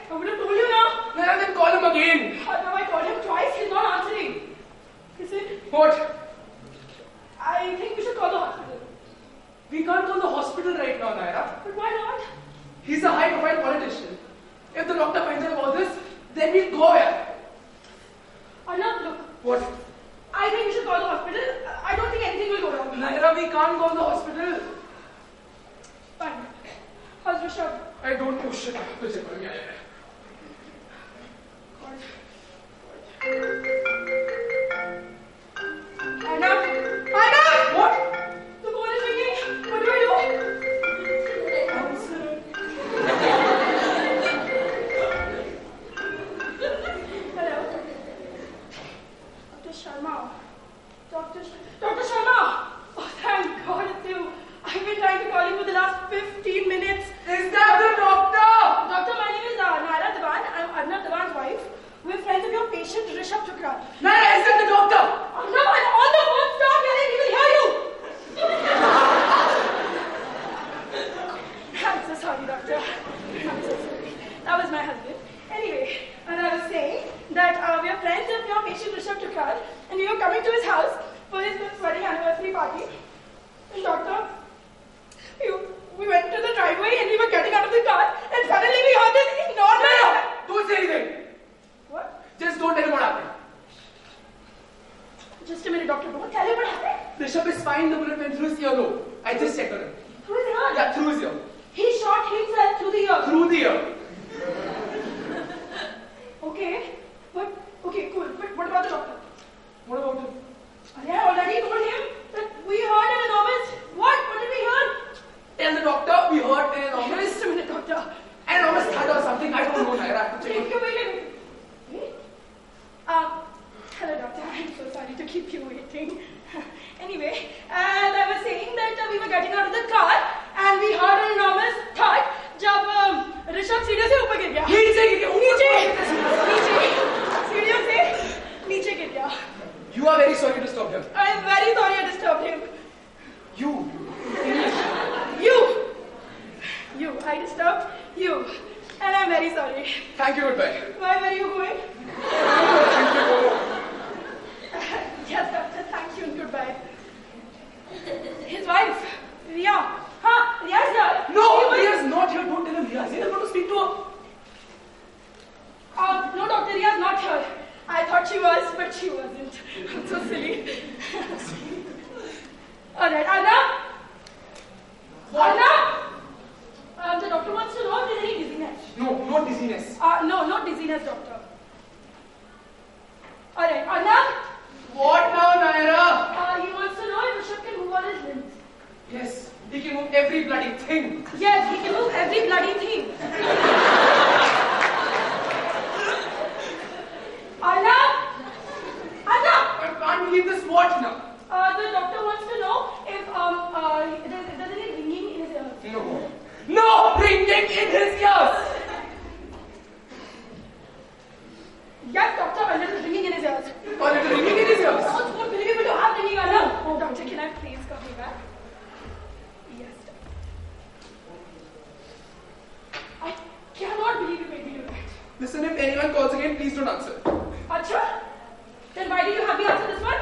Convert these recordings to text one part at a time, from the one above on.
I would have told you now. Then call him again. Now I called him twice. He's not answering. Listen. What? I think we should call the hospital. We can't call the hospital right now, Naira. But why not? He's a high-profile politician. If the doctor finds out about this, then we'll go here. Arnab, look. What? I think we should call the hospital. I don't think anything will go wrong. Naira, we can't go to the hospital. Fine. How's Rishabh? I don't know shit. Listen, yeah. Arnab! Arnab! What? The phone is ringing. What do I do? Answer. Hello? Dr. Sharma. Dr. Sharma! Oh, thank God it's you. I've been trying to call you for the last 15 minutes. Is that the doctor? Doctor, my name is Naira Devan. I'm Arnab Devan's wife. We're friends of your patient, Rishabh Chukra. Naira, is that the doctor? Arnab, I'm on the phone. Stop yelling. We will hear you. I'm so sorry, doctor. I'm so sorry. That was my husband. Anyway, and I was saying that we are friends of your patient, Rishabh Chukra, and we were coming to his house for his wedding anniversary party. And doctor, we went to the driveway and we were getting out of the car and suddenly we heard this enormous... No! Don't say anything. What? Just don't tell him what happened. Just a minute, doctor. Don't tell him what happened. Rishabh is fine. The bullet went through his earlobe. I just checked on him. Through his ear? Yeah, through his ear. He shot himself through the ear. Through the ear. Okay. But, okay, cool. But what about the doctor? What about him? I already told him that we heard an enormous... What? What did we hear? Tell the doctor we heard an enormous... Just a minute, doctor. An enormous thud or something. I don't know, Naira. I have to check. Wait. Hello, doctor. I'm so sorry to keep you waiting. Anyway, as I was saying that we were getting out of the car and we heard an enormous thud जब ऋषभ सीढ़ियों से ऊपर गिर गया. सीढ़ियों से नीचे गिर गया. You are very sorry to disturb him. I am very sorry I disturbed him. You. I disturbed you. And I'm very sorry. Thank you, goodbye. Why were you going? Thank you. Yes, doctor, thank you and goodbye. His wife, Riya. Riya is here. No, Riya is not here. Don't tell him Riya is here. I'm going to speak to her. No, doctor, Riya is not here. I thought she was, but she wasn't. I'm so silly. Alright, Anna? What? Anna? The doctor wants to know if there's any dizziness. No, not dizziness. No, not dizziness, doctor. Alright, Anna? What now, Naira? He wants to know if Rishabh can move all his limbs. Yes, he can move every bloody thing. Yes, he can move every bloody thing. Anna? I can't believe this. What now? The doctor wants to know if there's any ringing in his ears. No ringing in his ears. Yes, doctor, a little ringing in his ears. A little ringing in his ears. Oh, it's not believable to have ringing, Anna. Oh, doctor, can I please come back? Yes, doctor. I cannot believe you made me do that. Listen, if anyone calls again, please don't answer. Acha? Then why did you have me answer this one?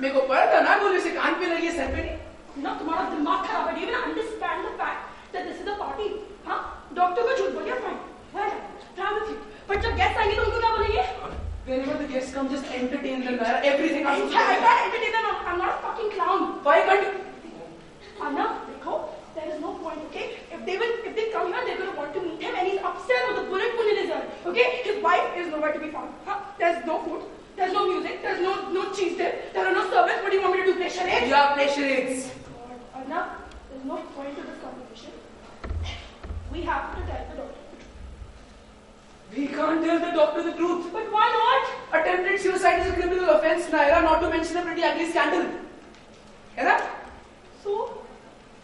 मेरे को पता था ना बोले उसे कान पे लगी है सर पे नहीं. ना तुम्हारा दिमाग खराब है. Do you even understand the fact that this is a party? हाँ? डॉक्टर को झूठ बोलिए fine. Well, try with you. But जब guests आएंगे तो उनको क्या बोलेंगे? Whenever the guests come, just entertain them. Everything. I can't entertain them. I'm not a fucking clown. Why can't you? Anna, देखो, there is no point, okay? If they come here, they're going to want to meet him, and he's upstairs with a bullet wound in his ear, okay? His wife is nowhere to be found. Huh? There's no food, there's no music, there's no cheese dip, there are no servants. What do you want me to do? Play charades? Yeah, play charades. God, Anna, there's no point to this conversation. We have to tell the doctor the truth. We can't tell the doctor the truth. But why not? Attempted suicide is a criminal offense, Naira, not to mention a pretty ugly scandal. Is So?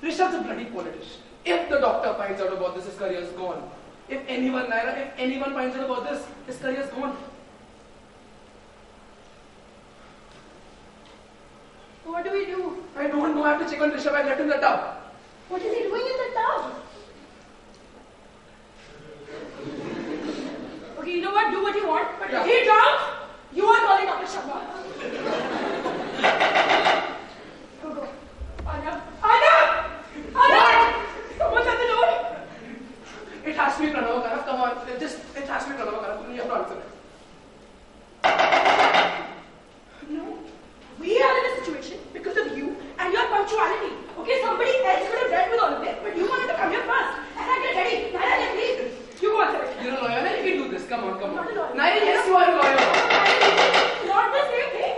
Rishabh's a bloody politician. If the doctor finds out about this, his career is gone. If anyone, Naira, if anyone finds out about this, his career is gone. What do we do? I don't know. I have to check on Rishabh. I left him in the tub. What is he doing in the tub? God, do what you want, but if he drunk, you are calling Dr. Sharma. Go. Arnav! Someone's at the door. It has to be Pranav, Kanav. Come on. It has to be Pranav, Kanav. You have to answer it. No. We are in a situation because of you and your punctuality. Okay, somebody else could have dealt with all of this, but you wanted to come here first. And I get ready. Naira, let me. You go answer it. You're a lawyer, man. You can do this. Come on. I'm not a lawyer. Naira, yes, you are a lawyer. Not the same thing.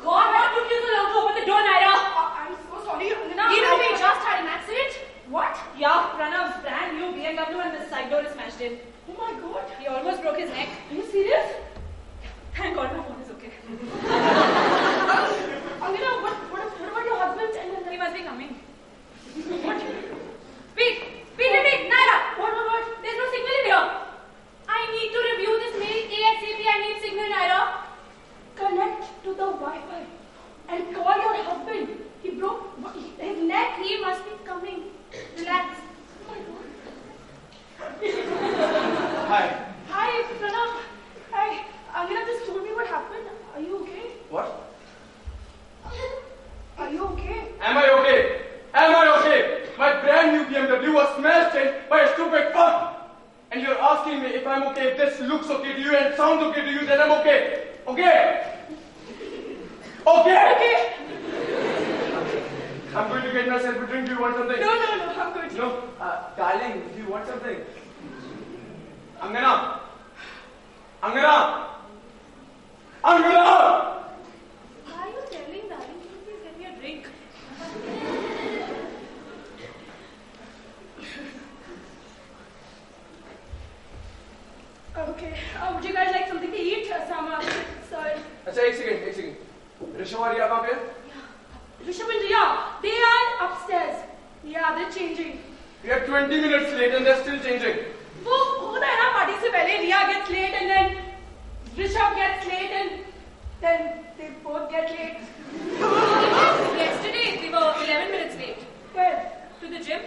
God, what took you so long to open the door, Naira? I'm so sorry, Angana. Even we just had an accident. What? Yeah, Pranav's brand new BMW and the side door is smashed in. Oh my God. He almost broke his neck. Are you serious? Thank God my phone is okay. Angana, what about your husband and then He must be coming. what? Wait, Naira! What? There's no signal in here. I need to review this mail ASAP. I need signal, Naira. Connect to the Wi-Fi and call your husband. He broke his neck. He must be coming. Relax. Oh my God. Hi. Hi, Pranav. Angana just told me what happened. Are you okay? What? Are you okay? Am I okay? My brand new BMW was smashed in by a stupid fuck. And you're asking me if I'm okay, if this looks okay to you and sounds okay to you, then I'm okay. Okay? I'm going to get myself a drink. Do you want something? No, I'm good. No? Darling, do you want something? Angana! Why are you telling darling? Can you please get me a drink? Okay. Would you guys like something to eat? Sorry. अच्छा एक second Rishabh और रिया कहाँ पे? Rishabh and Riya, they are upstairs. Yeah, they're changing. We are 20 minutes late and they're still changing. वो होता है ना party से पहले Riya gets late and then Rishabh gets late and then they both get late. Yesterday we were 11 minutes late. Where? To the gym.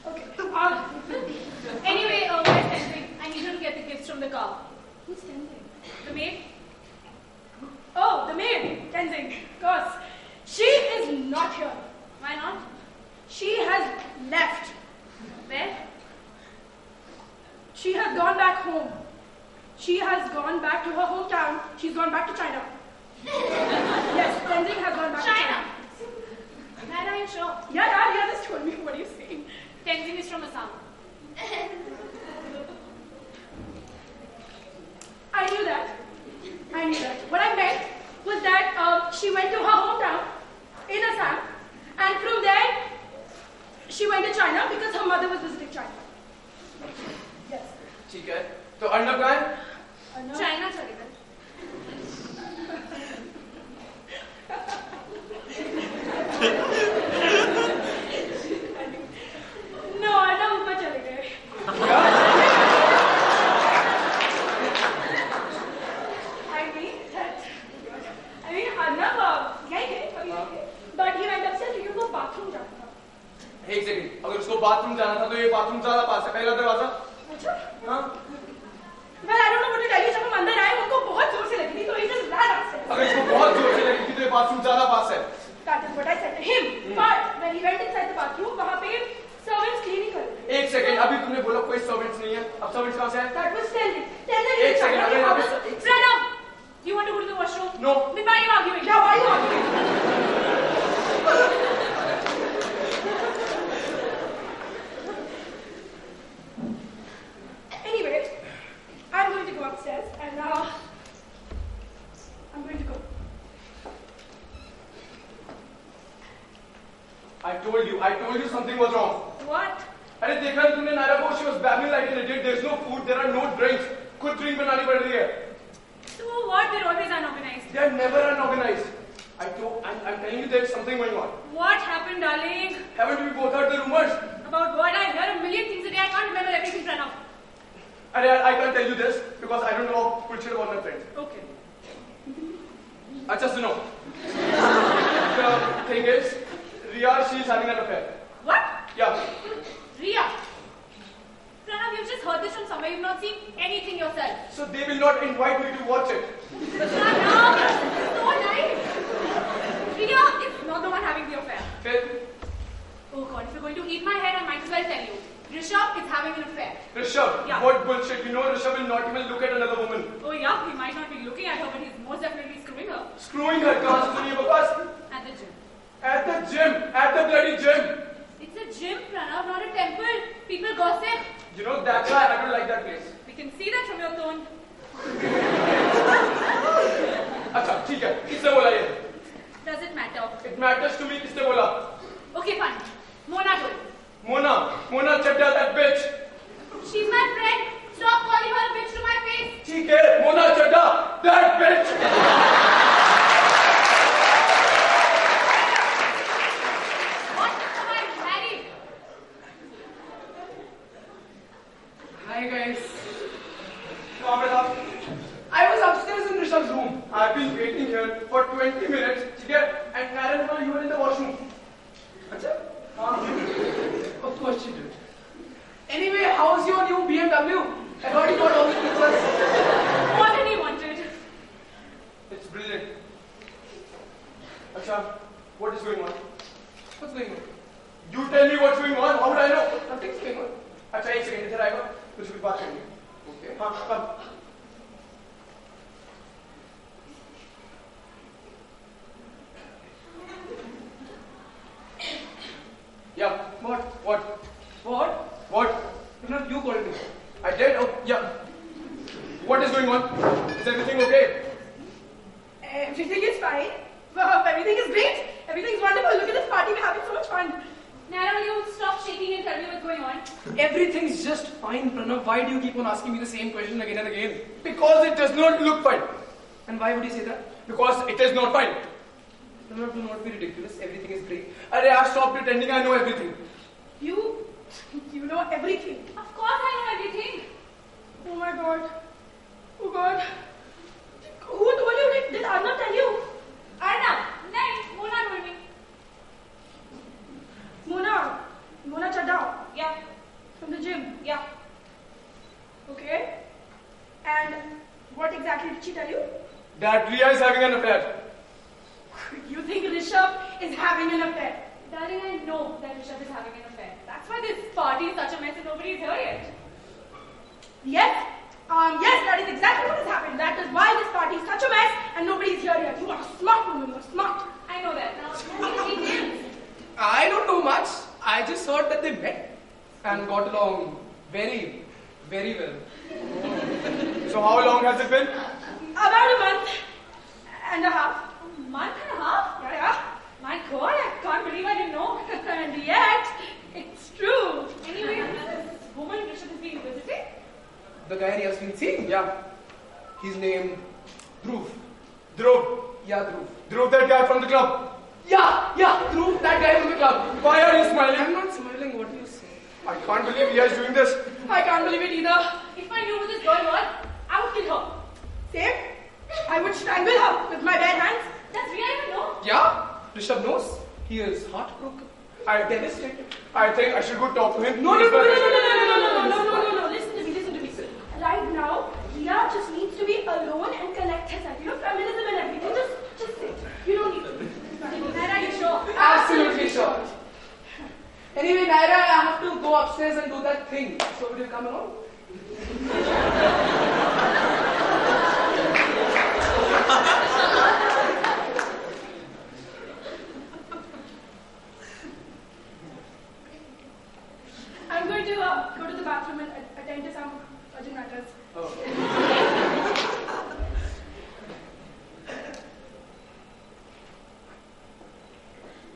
Okay. Anyway, where's Tenzing? I need her to get the gifts from the car. Who's Tenzing? The maid? Oh, the maid, Tenzing. Of course. She is not here. Why not? She has left. Where? She has gone back home. She has gone back to her hometown. She's gone back to China. Yes, Tenzing has gone back to China. China. Naira, are you sure? Yeah, Riya just told me. What are you saying? Tenzing is from Assam. I knew that. What I meant was that she went to her hometown in Assam, and from there she went to China because her mother was visiting China. Yes. ठीक है तो अर्णव कहाँ है? China चले गए. No, Arnav ऊपर चले गए. I mean, Arnav यहीं थे, अभी नहीं थे. But he went upstairs क्योंकि उनको बाथरूम जाना था. एक सेकंड अगर उसको बाथरूम जाना था तो ये बाथरूम ज्यादा पास है पहला दरवाजा अच्छा? हाँ Well, I don't know what to tell you. जब हम अंदर आए, उनको बहुत जोर से लगी थी, तो he just ran upstairs. अगर इसको बहुत जोर से लगी थी तो ये बाथरूम ज्यादा पास है That is what I said to him. But when he went inside the bathroom, वहाँ पे servants cleaning कर रहे थे. एक सेकंड अभी तुमने बोला कोई सर्वेंट्स नहीं है अब सर्वेंट्स कहाँ से है That was Tenzing. Tenzing एक is सेकंड China. अगर यहाँ पे Pranav, do you want to go to the washroom? No. Then why are you arguing? Yeah, why are you arguing? Anyway, I'm going to go upstairs and I'm going to go. I told you something was wrong. What? अरे देखा नहीं तुमने नायरा को she was babbling like an idiot. There's no food, there are no drinks. खुद drink बनानी पड़ रही है. So what? They're always unorganized. They are never unorganized. I'm telling you there's something going on. What happened, darling? Haven't we both heard the rumors? About what? I hear a million things a day. I can't remember everything, Pranav. I can't tell you this because I don't know bullshit about my friends. Okay. me to watch it. Shut up! So nice! Priya is not the one having the affair. Phil, Oh God, if you're going to eat my head, I might as well tell you. Rishabh is having an affair. Rishabh, Yeah. what bullshit. You know Rishabh will not even look at another woman. Oh yeah, he might not be looking at her, but he's most definitely screwing her. Screwing her cars to you because At the gym. at the gym, at the bloody gym. It's a gym, Pranav, not a temple. People gossip. You know, that's why I don't like that place. We can see that from your tone. अच्छा, ठीक है, किसने बोला ये? Does it matter? It matters to me, किसने बोला? Okay, fine. Mona told. Mona Chadda, that bitch. She's my friend. Stop calling her a bitch to my face. ठीक है, Mona Chadda, that bitch. What? Am I married? Hi guys. Come on, up. I was upstairs in Rishabh's room. I've been waiting here for 20 minutes, ठीक है? And Naren, you were in the washroom. अच्छा? हाँ. Of course you did. Anyway, how's your new BMW? I heard you got all the features. More than he wanted. It's brilliant. अच्छा, what is going on? What's going on? You tell me what's going on. How would I know? Nothing's going on. अच्छा, एक second इधर आएगा. कुछ भी बात करनी है. Okay. हाँ, come. Yeah. What? What? No, you called me. I did? Oh, yeah. What is going on? Is everything okay? Everything is fine. Wow, everything is great. Everything's wonderful. Look at this party. We're having so much fun. Nara, will you stop shaking and tell me what's going on? Everything's just fine, Pranav. Why do you keep on asking me the same question again and again? Because it does not look fine. And why would you say that? Because it is not fine. Pranav, do not be ridiculous. Everything is great. Arey, stop pretending I know everything. You know everything. Of course I know everything. Oh my God. Oh God. Who told you? Did Arnav tell you? Arnav, nahin, Mona told me. Mona Chadda Yeah, from the gym. yeah. Okay. And what exactly did she tell you? That Riya is having an affair. You think Rishabh is having an affair? Darling, I know that Rishabh is having an affair. That's why this party is such a mess and nobody is here yet. Yes? Yes, that is exactly what has happened. That is why this party is such a mess and nobody is here yet. You are a smart woman. You are smart. I know that. Now, tell me the details. I don't know much. I just heard that they met and got along very, very well. So how long has it been? About a month and a half. A month and a half? Yeah. My God, I can't believe I didn't know. And yet, it's true. Anyway, this woman Rishabh has been visiting. The guy he has been seeing? Yeah. He's named Dhruv. Dhruv. Yeah, Dhruv. Dhruv, that guy from the club. Yeah, Dhruv, that guy from the club. Why are you smiling? I'm not smiling. What do you say? I can't believe Riya is doing this. I can't believe it either. If I knew who this girl was, I would kill her. Same. I would strangle her with my bare hands. Does Riya even know? Yeah, Rishabh knows. He is heartbroken. Devastated. I think I should go talk to him. No. Listen to me. Right now, Riya just needs to be alone and collect herself. You know, feminism and everything. Just sit. You don't need to. Naira, you sure? Absolutely sure. Anyway, Naira, I have to go upstairs and do that thing. So will you come along? I'm going to go to the bathroom and attend to some urgent matters.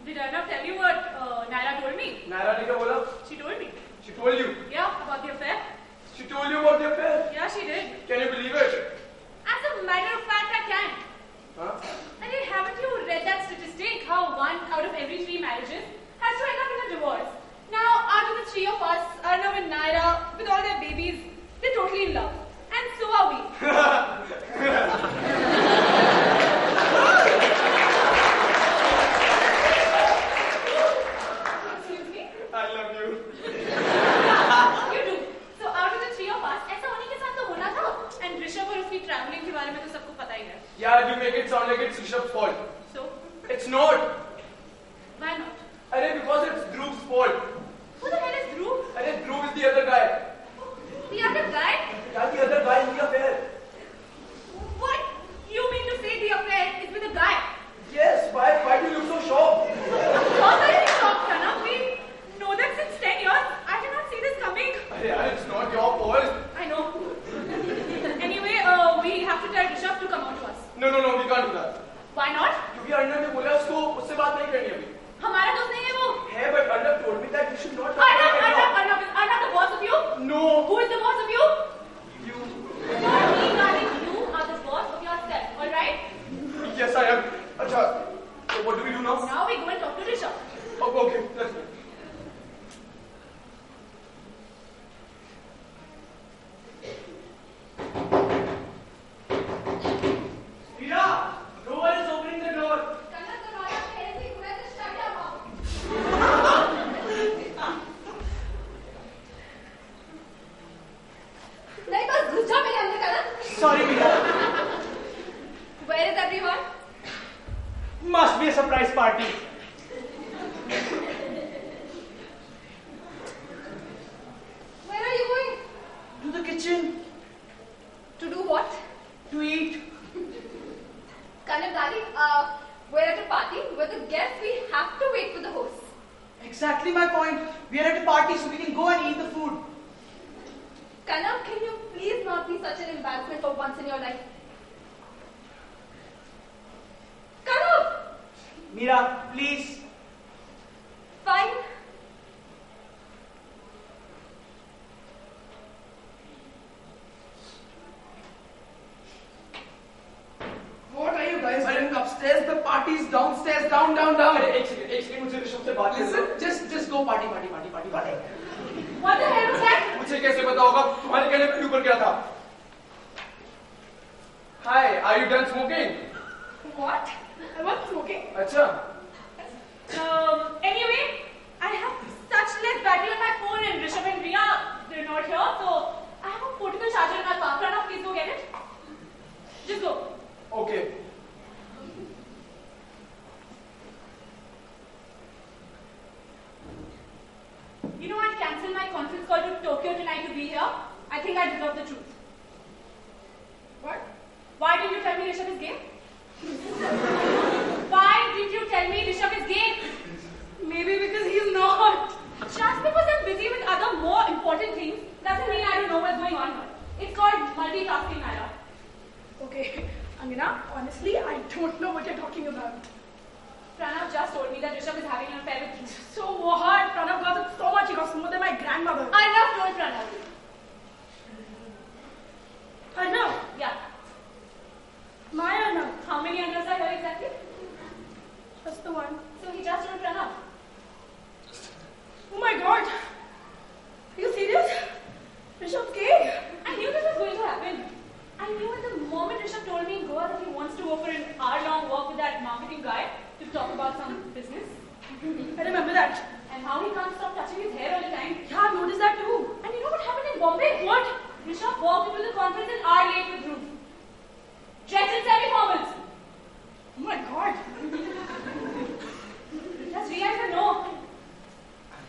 Did Arnav tell you what Naira told me? Naira ne kya bola? She told me. She told you. Yeah, about the affair. बारे में तो सबको पता ही है. Yeah, you make it sound like it's Rishabh's fault. So, It's not. why not? Arey, because it's Dhruv's fault. Who the hell is Dhruv? Arey, Dhruv is the other guy. The other guy? Yeah, the other guy in the affair. What? You mean to say the affair is with a guy? Yes, why do you look so shocked? How are you shocked, Pranav? We know that since 10 years. I did not see this coming. Arey, it's not your fault. I know. Anyway, we have to tell Rishabh to come out to us. No, we can't do that. Why not? क्योंकि अर्णव ने बोला उसको उससे बात नहीं करनी अभी. हमारा दोस्त नहीं है वो. है, but Arnav told me that you should not. Arnav, the boss of you? No. Who is the boss of you? You. Not me, darling. You are the boss of yourself. All right? Yes, I am. Acha. So what do we do now? Now we go and talk to Rishabh. Oh, okay, let's go. Mira, no one is opening the door. नहीं बस घुस जाओ मेरे अंदर कनक. Sorry, Mira. Where is everyone? Must be a surprise party. Where are you going? To the kitchen. To do what? To eat. Kanak darling, we're at a party. We're the guests. We have to wait for the host. Exactly my point. We are at a party so we can go and eat the food. Kanak, can you please not be such an embarrassment for once in your life? Kanak! Mira, please. Fine. What are you guys doing upstairs? The party's downstairs. Down. अरे एक second मुझे ऋषभ से बात करनी है. Listen, just go party. What the hell was that? मुझे कैसे पता होगा तुम्हारे कहने पे ऊपर क्या था? Hi, are you done smoking? What? I was smoking. अच्छा. Anyway, I have such less battery on my phone and Rishabh and Riya, they're not here, so I have a portable charger in my car. Pranav, please go get it. Just go. Okay. You know, I cancelled my conference call to Tokyo tonight to be here. I think I deserve the truth. What? Why did you tell me Rishabh is gay? Why did you tell me Rishabh is gay? Maybe because he's not. Just because I'm busy with other more important things doesn't mean I don't know what's going on here. It's called multitasking, Naira. Okay, Angana, honestly, I don't know what you're talking about. Pranav just told me that Rishabh is having an affair with you. So what? Pranav gossiped so much, he got more than my grandmother. Arnav told Pranav. Arnav? Yeah. My Arnav. How many Arnavs are here exactly? Just the one. So he just told Pranav. Oh my god. Are you serious? Rishabh's gay. I knew this was going to happen. I knew at the moment Rishabh told me in Goa that he wants to go for an hour-long walk with that marketing guy to talk about some business. I remember that. And how he can't stop touching his hair all the time. Yeah, I've noticed that too. And you know what happened in Bombay? What? Rishabh walked into the conference an hour late with Dhruv. Dressed in semi-formals. Oh my god. Does Riya even know?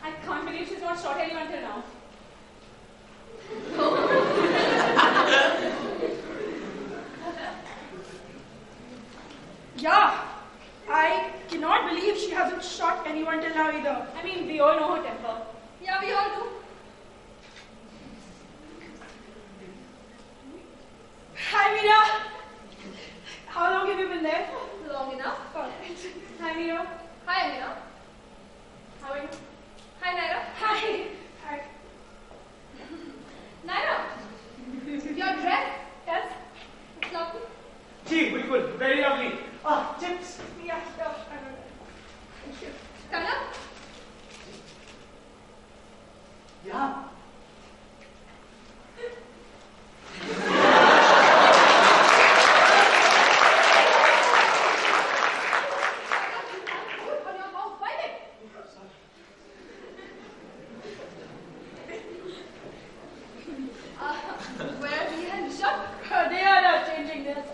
I can't believe she's not shot anyone till now. Yeah. I cannot believe she hasn't shot anyone till now either. I mean, we all know her temper. Yeah, we all do. Hi, Meera. How long have you been there? Long enough. Alright. Hi, Meera. Hi, Amina. How are you? Hi, Naira. Hi. Hi. Naira, your dress. Yes? It's lovely. Gee, bilkul, very lovely. Ah, chips. Yeah, sure. I know that. Thank you. Kanak, Yeah. on your mouth, wipe it. Where are we and Rishabh? They are changing this.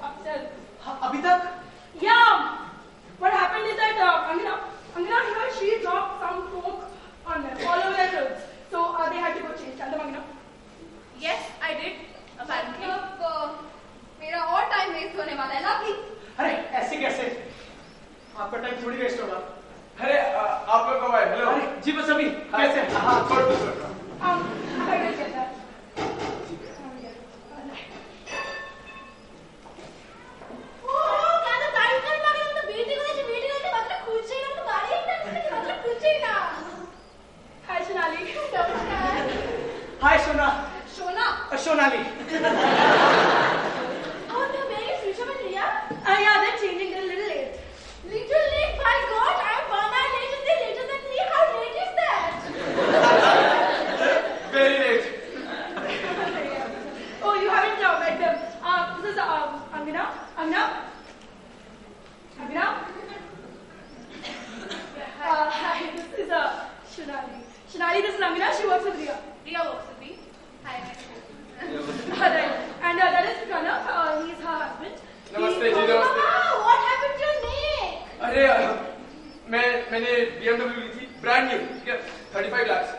आपका time थोड़ी waste होगा। अरे आप लोग कब आए? Hello. जी बस अभी कैसे हैं? हाँ छोड़ दो। I will get that. Hi, Sonali. हाय सोना। Shona. Sonali. Oh, the very Rishabh and Riya. Yeah, they're changing. They're a little late. Little late, my God. I'm 1 hour late and they're later than me. How late is that? Very late. Oh, you haven't met them. This is Amina. Amina. Hi, this is Shonali. Shonali, this is Amina. She works with Riya. Riya works with me. Hi, nice to meet you. Right. And that is Pranav. He's her husband. नमस्ते जी, नमस्ते। Wow, what happened to your neck? अरे मैंने BMW ली थी, brand new, ठीक है, 35 lakhs।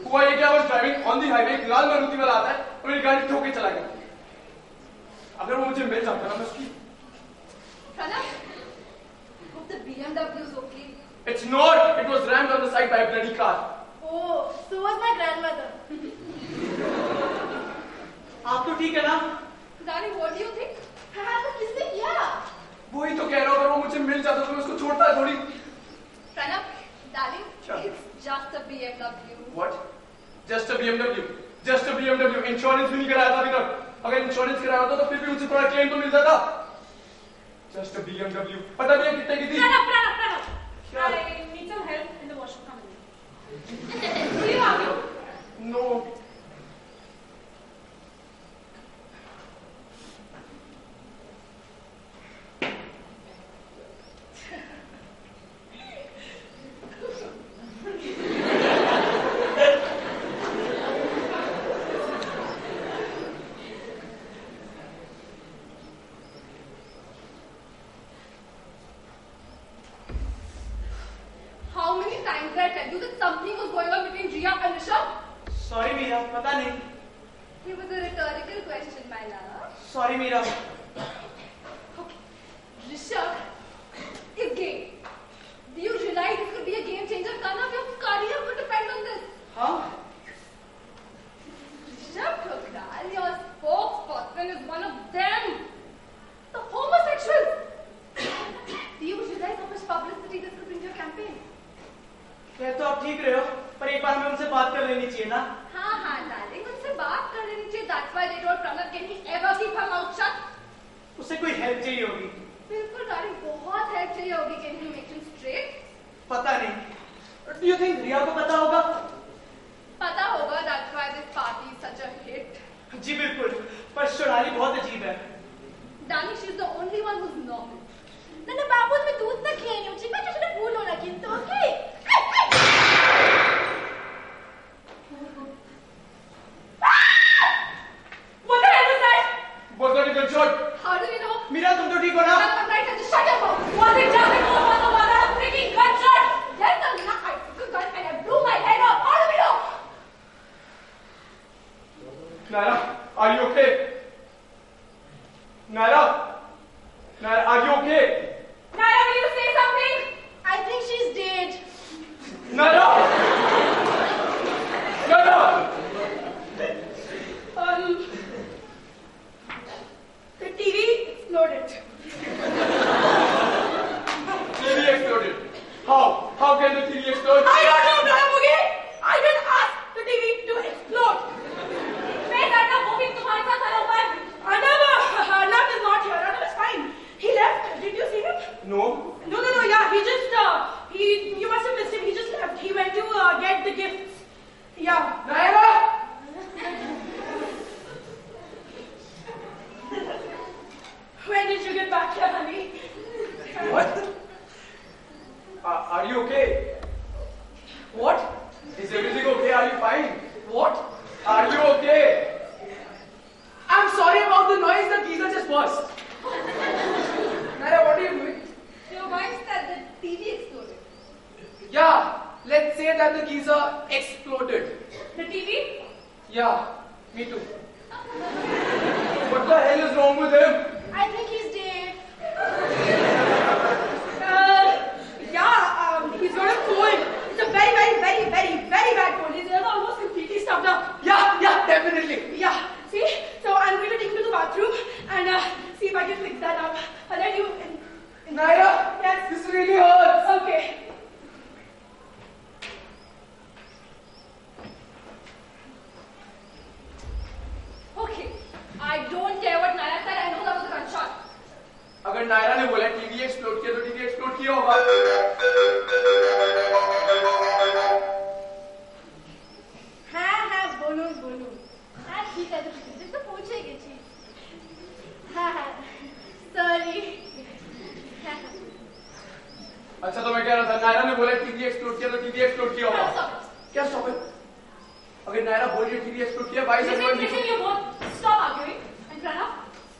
हुआ ये क्या, I was driving on the highway, एक लाल मारुति वाला आता है और मेरी गाड़ी ठोक के चला गया। अगर वो मुझे मिल जाता ना, मैं उसकी। Pranav, I hope the BMW is okay. It's not. It was rammed on the side by a bloody car. Oh, so was my grandmother. आप तो ठीक है ना? Darling, what do you think? हाँ, तो किसने किया? वही तो कह रहा हूँ, अगर वो मुझे मिल जाता तो मैं उसको छोड़ता थोड़ी। Pranav, darling, Sure. it's just a BMW. What? Just a BMW. Just a BMW. Insurance भी नहीं कराया था अभी तक। अगर इंश्योरेंस कराया होता तो फिर भी मुझे थोड़ा क्लेम तो मिल जाता। Just a BMW. पता नहीं है कितने की थी? Pranav. क्या? I need some help in the washroom. Come with me. Do you want me? No. How many times did I tell you that something was going on between Riya and Rishabh? Sorry Meera, पता नहीं। It was a rhetorical question, my love. Sorry Meera. Okay. Rishabh is gay. Do you realize this could be a game changer? Pranav, your career would depend on this. हाँ? Rishabh Thokral, your spokesperson is one of them. The homosexuals. Do you realize how much publicity this could bring to your campaign? कह तो आप ठीक रहे हो, पर एक बार हमें उनसे बात कर लेनी चाहिए ना? हाँ, darling, उनसे बात कर लेनी चाहिए. That's why they told Pranav, can he ever keep her mouth shut? उसे कोई हेल्प चाहिए होगी। बिल्कुल darling, बहुत help चाहिए होगी. Can you make him straight? पता नहीं। Do you think रिया को पता होगा? पता होगा. That's why this party is such a hit. जी बिल्कुल, पर सोनाली बहुत अजीब है। Darling, she's the only one who's normal. ನನ್ನ ಬಾಬುದ್ में दूध तक है नहीं. चिपा चिपा फूल होना किंतु okay. What the hell was that? Was that a gunshot? How do you know? Meera तुम तो ठीक हो ना? I'm right. Just shut your mouth. Was it just a freaking gunshot? Yes, Amina, I took a gun and I blew my head off. How do we know? Naira, are you okay? Naira, are you okay? Naira, will you say something? I think she's dead. Naira! Naira! The TV exploded. TV exploded. How? How can the TV explode? I don't know, Pranav, okay? I didn't ask the TV to explode. Where's Arnav? वो भी तुम्हारे साथ आया हुआ है. Arnav is not here. Arnav is fine. He left. Did you see him? No. No. Yeah, he just you must have missed him. He just left. He went to get the gifts. Yeah. Naira! When did you get back here, honey? What? Are you okay? What? Is everything okay? Are you fine? What? Are you okay? I'm sorry about the noise. The geezer just burst. Naira, what are you doing? Your wife said the TV exploded. Yeah, let's say that the geezer exploded. The TV? Yeah, me too. What the hell is wrong with him? I think he's dead. that up. And then you... Naira, Yes. this really hurts. Okay. Okay. I don't care what Naira said. I know that was a gunshot. अगर नायरा ने बोला TV explode किया तो TV explode किया होगा। हाँ बोलूं हाँ ठीक है तो पूछेगी चीज हाँ सॉरी अच्छा तो मैं कह रहा था नायरा ने बोला टीवी एक्सप्लोड किया तो टीवी एक्सप्लोड किया होगा। क्या स्टॉप है? अगर नायरा बोल रही है टीवी एक्सप्लोड किया, why is everyone Listen, you both stop arguing and Pranav,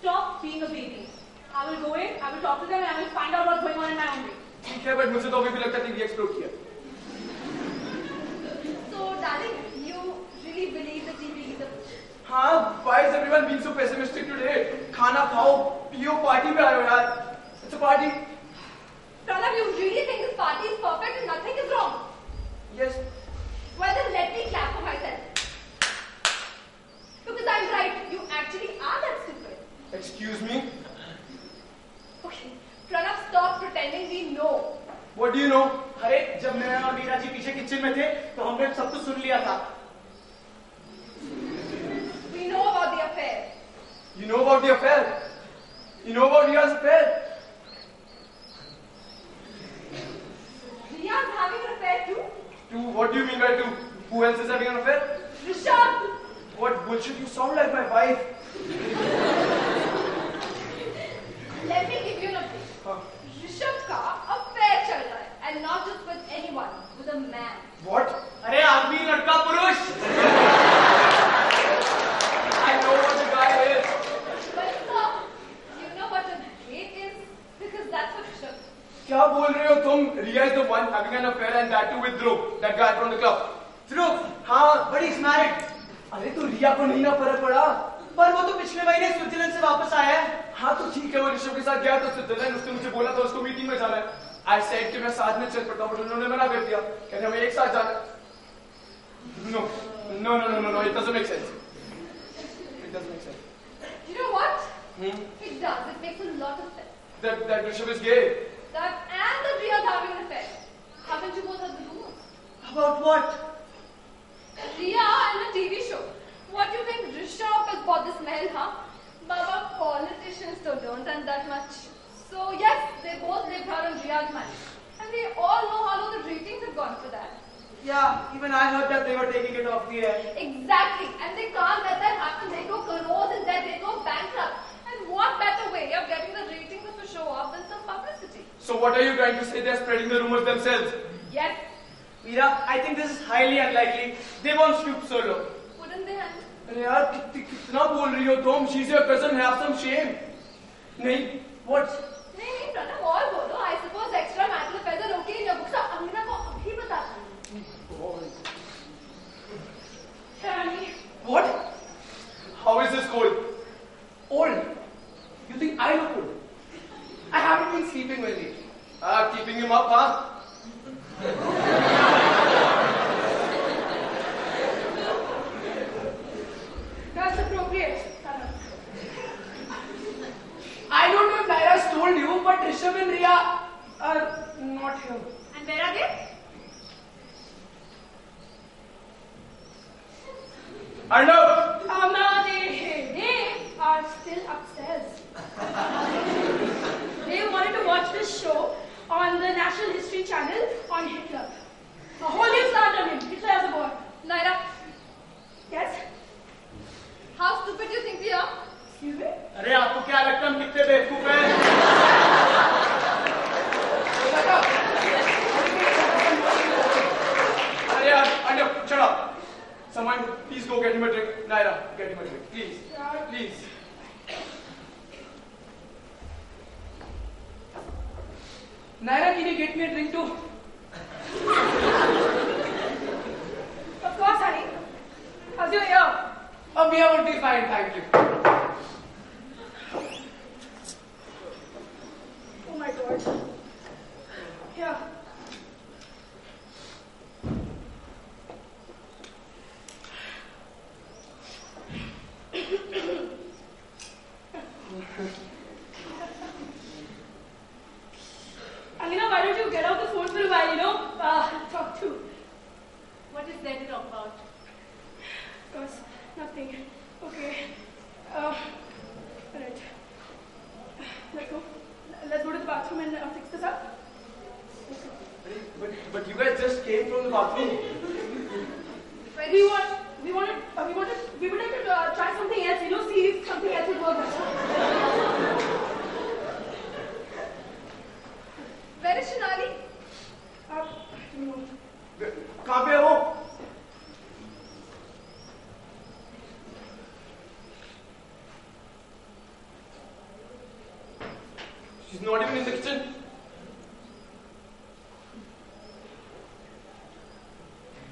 stop being a baby. I will go in, I will talk to them and I will find out what's going on in my own way. ठीक है, but मुझे तो अभी भी लगता है TV explode किया। So, darling, you really believe the TV is a... हाँ, why is everyone being so pessimistic today? खाना खाओ, पियो, पार्टी पे आयो यार। It's a party. Pranav, you really think this party is perfect and nothing is wrong? Yes. Well, then let me clap for myself. Because I'm right, you actually are that stupid. Excuse me? Okay, Pranav, stop pretending we know. What do you know? अरे जब मैं और मीरा जी पीछे kitchen में थे तो हमने सब कुछ सुन लिया था। We know about the affair. You know about the affair? You know about Riya's affair? Riya's having an affair too? Two? What do you mean by two? Who else is having an affair? Rishabh! What bullshit? You sound like my wife. Let me give you an update. Huh. Rishabh का affair चल रहा है and not just with anyone, with a man. What? अरे आदमी लड़का पुरुष। I know what the guy is. But sir, you know what a date is? Because that's what Rishabh. क्या बोल रहे हो तुम? Riya is the one having an affair and that too with Dhruv, that guy from the club. ध्रुव, हाँ, but he's married. अरे तो रिया को नहीं ना फर्क पड़ा? पर वो तो पिछले महीने स्विट्जरलैंड से वापस आया है। हाँ तो ठीक है, वो ऋषभ के साथ गया तो स्विट्जरलैंड, उसने मुझे बोला था उसको मीटिंग में जाना है। I said कि मैं साथ में चल पड़ता हूँ, but उन्होंने मना कर दिया, कहते हमें एक साथ जाना है। No, it doesn't make sense. It doesn't make sense. You know what? Hmm? It does. It makes a lot of sense. That Rishabh is gay. That and that Riya's having an affair. Haven't you both heard the rumors? About what? Riya and a TV show. What do you think Rishabh has bought this mahal, huh? Baba, politicians don't earn that much. So yes, they both live here on Riya's money. And we all know how low the ratings have gone for that. Yeah, even I heard that they were taking it off the air. Exactly. And they can't let that happen. They go crores in debt, they go bankrupt. And what better way of getting the ratings of a show off than some publicity? So what are you trying to say? They're spreading the rumors themselves. Yes. Meera, I think this is highly unlikely. They won't stoop so low. Wouldn't they handle? अरे यार कितना बोल रही हो तुम? She's your cousin, have some shame. नहीं, what? नहीं, Pranav, और बोलो. I suppose extra matter of feather okay in your books. Amina को अभी बताती हूँ. Shani. What? How is this cold? Old? You think I look old? I haven't been sleeping well lately. Keeping him up, huh? That's appropriate. I don't know if Naira's told you, but Rishabh and Riya are not here. And where are they? Arnav! No, they are still upstairs. They wanted to watch this show on the National History Channel on Hitler. A whole new start on him. Hitler as a boy. Naira, Yes? how stupid do you think we are? Excuse me? अरे आपको क्या लगता है हम कितने बेवकूफ हैं? अरे यार, Arnav, shut up. Someone, please go get him a drink. Naira, get him a drink, please. Please. Naira, can you get me a drink too? Of course, honey. How's your ear? We won't be fine, thank you. Oh my God. Here. get off the phone for a while, talk to. What is there to talk about? Of course, nothing. Okay. Alright. Let's go. Let's go to the bathroom and fix this up. But you guys just came from the bathroom. We would like to try something else, see if something else would work better. Where is Shonali? I don't know. कहाँ पे है वो? She's not even in the kitchen.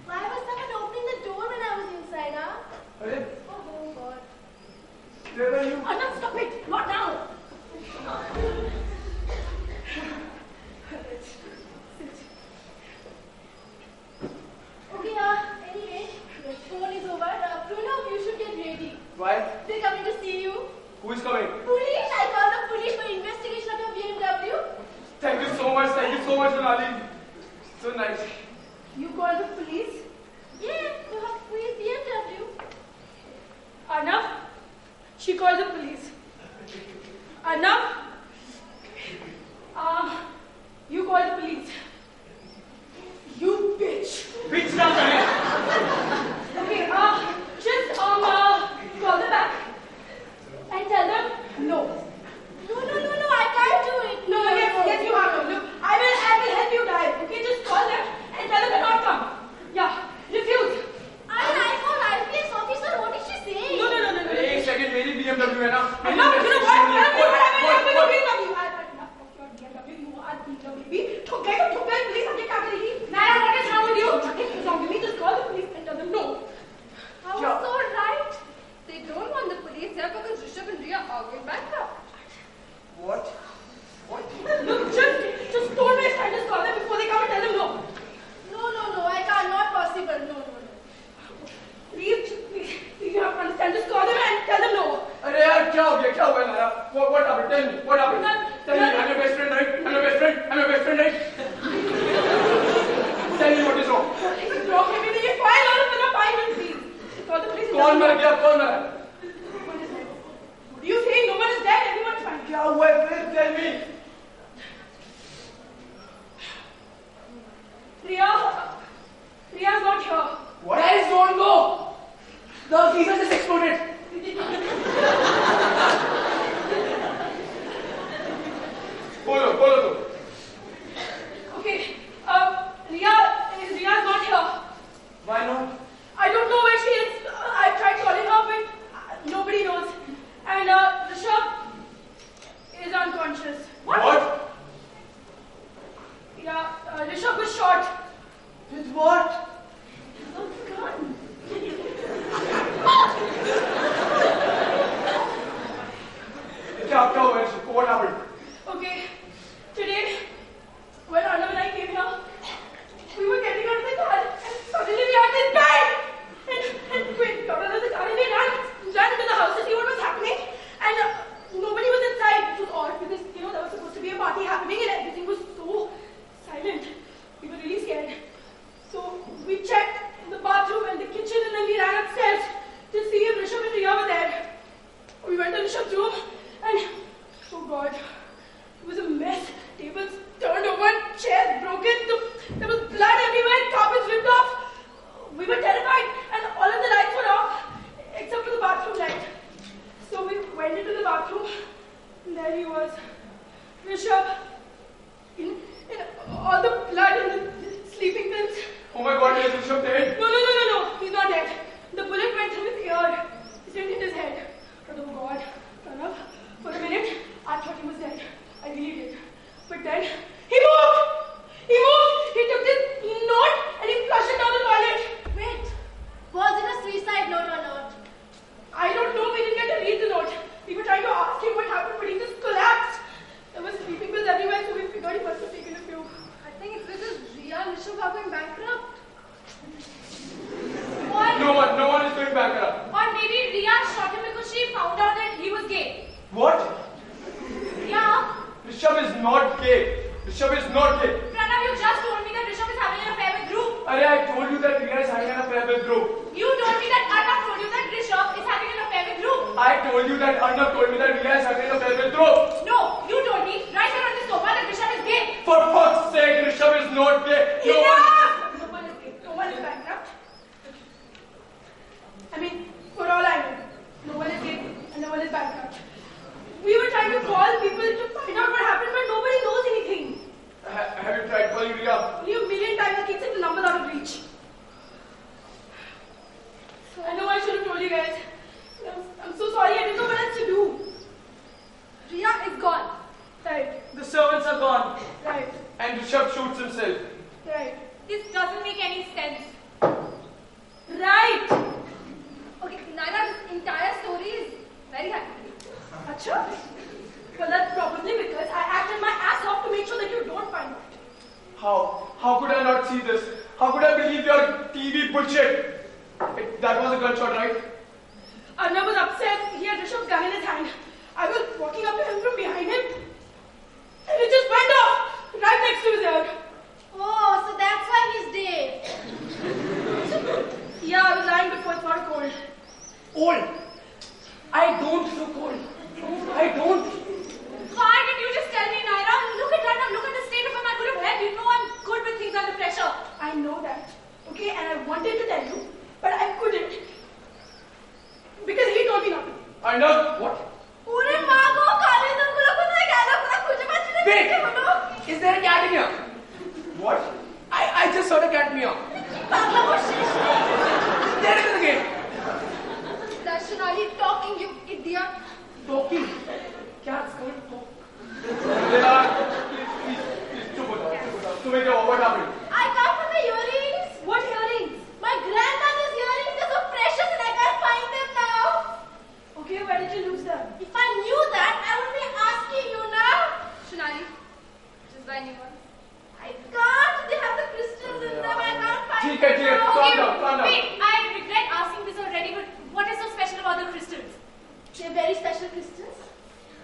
Why was someone opening the door when I was inside, huh? अरे, Oh God. where were you? No, stop it! Not now! Okay, anyway, the phone is over. Bruno, you should get ready. Why? They're coming to see you. Who is coming? Police! I called the police for investigation of your BMW. Thank you so much, Sonali. So nice. You call the police? Yeah, you have free BMW. Arnav, she called the police. Arnav, you call the police. You bitch. Bitch ना करे. Okay, just call them back and tell them no. No, I can't do it. No, yes, you have to. Look, I will help you guys. Okay, just call them and tell them to not come. Yeah, refuse. I called IPS officer. What is she saying? No. अरे एक second मेरी BMW है ना. Arnav, you know what? Police, आगे क्या करेगी? Naya, what is wrong with you? Nothing is wrong with me. Just call the police and tell them no. I was so right. They don't want the police here because Rishabh and Riya are going bankrupt. What? Look, just don't waste time. Just call them before they come and tell them no. No, I can't. Not possible. No. Please, you have to understand. Just call them and tell them no. अरे यार क्या हो गया नारा? What happened? Tell me. What happened? Tell me. I'm your best friend, right? I'm your best friend, right? Tell me what is wrong. It's wrong. Everything is fine. All of them are fine. Please. Call the police. कौन मर गया? No one is dead. What are you saying? No one is dead. Everyone is fine. क्या हुआ है? Please tell me. Riya's not here. What? Guys, don't go. The geezer just exploded. बोलो तो. Okay. Riya's not here. Why not? I don't know where she is. I tried calling her, but nobody knows. And Rishabh is unconscious. What? Yeah, Rishabh was shot. With what? Oh, gun. क्या हुआ? What happened? Okay, today, when Arnav and I came here, we were getting out of the car, and suddenly we had this bang! And we got out of the car and we ran into the house to see what was happening, and nobody was inside. It was odd because, there was supposed to be a party happening and everything was so silent. We were really scared. So we checked in the bathroom and the kitchen, and then we ran upstairs to see if Rishabh and Riya were there. We went to Rishabh's room, and oh God, it was a mess. Tables turned over, chairs broken, there was blood everywhere, carpets ripped off. We were terrified, and all of the lights were off, except for the bathroom light. So we went into the bathroom, and there he was. Rishabh, in all the blood and the sleeping pills. Oh my God, is Rishabh dead? No, he's not dead. The bullet went through his ear. It didn't hit his head. But oh God, Pranav, for a minute, I thought he was dead. I really did. But then, he moved! He took this note and he flushed it down the toilet. Wait, was it a suicide note or not? I don't know, we didn't get to read the note. We were trying to ask him what happened, but he just collapsed. There were sleeping pills everywhere, so we figured he must have taken a few. I think it's because Riya and Rishabh are going bankrupt. No one is going bankrupt. Or maybe Riya shot him because she found out that he was gay. What? Yeah. Rishabh is not gay. Pranav, Arey, I told you that Riya is having an affair with Dhruv. You told me that Arnab told you that Rishabh is having an affair with Dhruv. I told you that Arnab told me that Riya is having an affair with Dhruv. No, you told me right here on this sofa that Rishabh is gay. For fuck's sake, Rishabh is not gay. No one. No one is gay. No one is bankrupt. I mean, for all I know, no one is gay and no one is bankrupt. We were trying to call people to find out what happened, but nobody knows anything. Have you tried calling Riya? Only a million times I keep saying the number out of reach. I know I should have told you guys. I'm so sorry. I didn't know what else to do. Riya is gone. Right, The servants are gone. right, And Rishabh shoots himself. right, This doesn't make any sense. right. Okay, Naira, this entire story is very accurate. Acha? Well, that's probably because I acted my ass off to make sure that you don't find out. How? How could I not see this? How could I believe your TV bullshit? That was a gunshot, right? Arnab was upset. He had Rishabh's gun in his hand. I was walking up to him from behind him. And it just went off right next to his ear. Oh, so that's why he's dead. Yeah, I was lying before it's not cold. Old. I don't look old. I don't. Why did you just tell me, Naira? Look at Arnab, look at the state of him. I could have helped. You know I'm good with things under pressure. I know that. Okay, and I wanted to tell you, but I couldn't. Because he told me not to. Arnab, what? पूरे माँ को काले तुमको लोगों ने कहना पूरा कुछ बच नहीं Wait. बोलो Is there a cat in here? What? I just heard a cat meow. पागल वो शेष There it is again. Darshanali talking, you idiot. Talking. Cats can't talk. Riya, please, चुप हो जाओ. तुम्हें क्या हुआ? What happened? I got from the earrings. What earrings? My grandmother's earrings, they're so precious and I can't find them now. Okay, where did you lose them? If I knew that, I would be asking you now. Shunali, just buy new ones. I can't. They have the crystals in them. I can't find ठीक है, them. calm down, calm down. Wait, I regret asking this already, but what is so special about the crystals? They're very special crystals.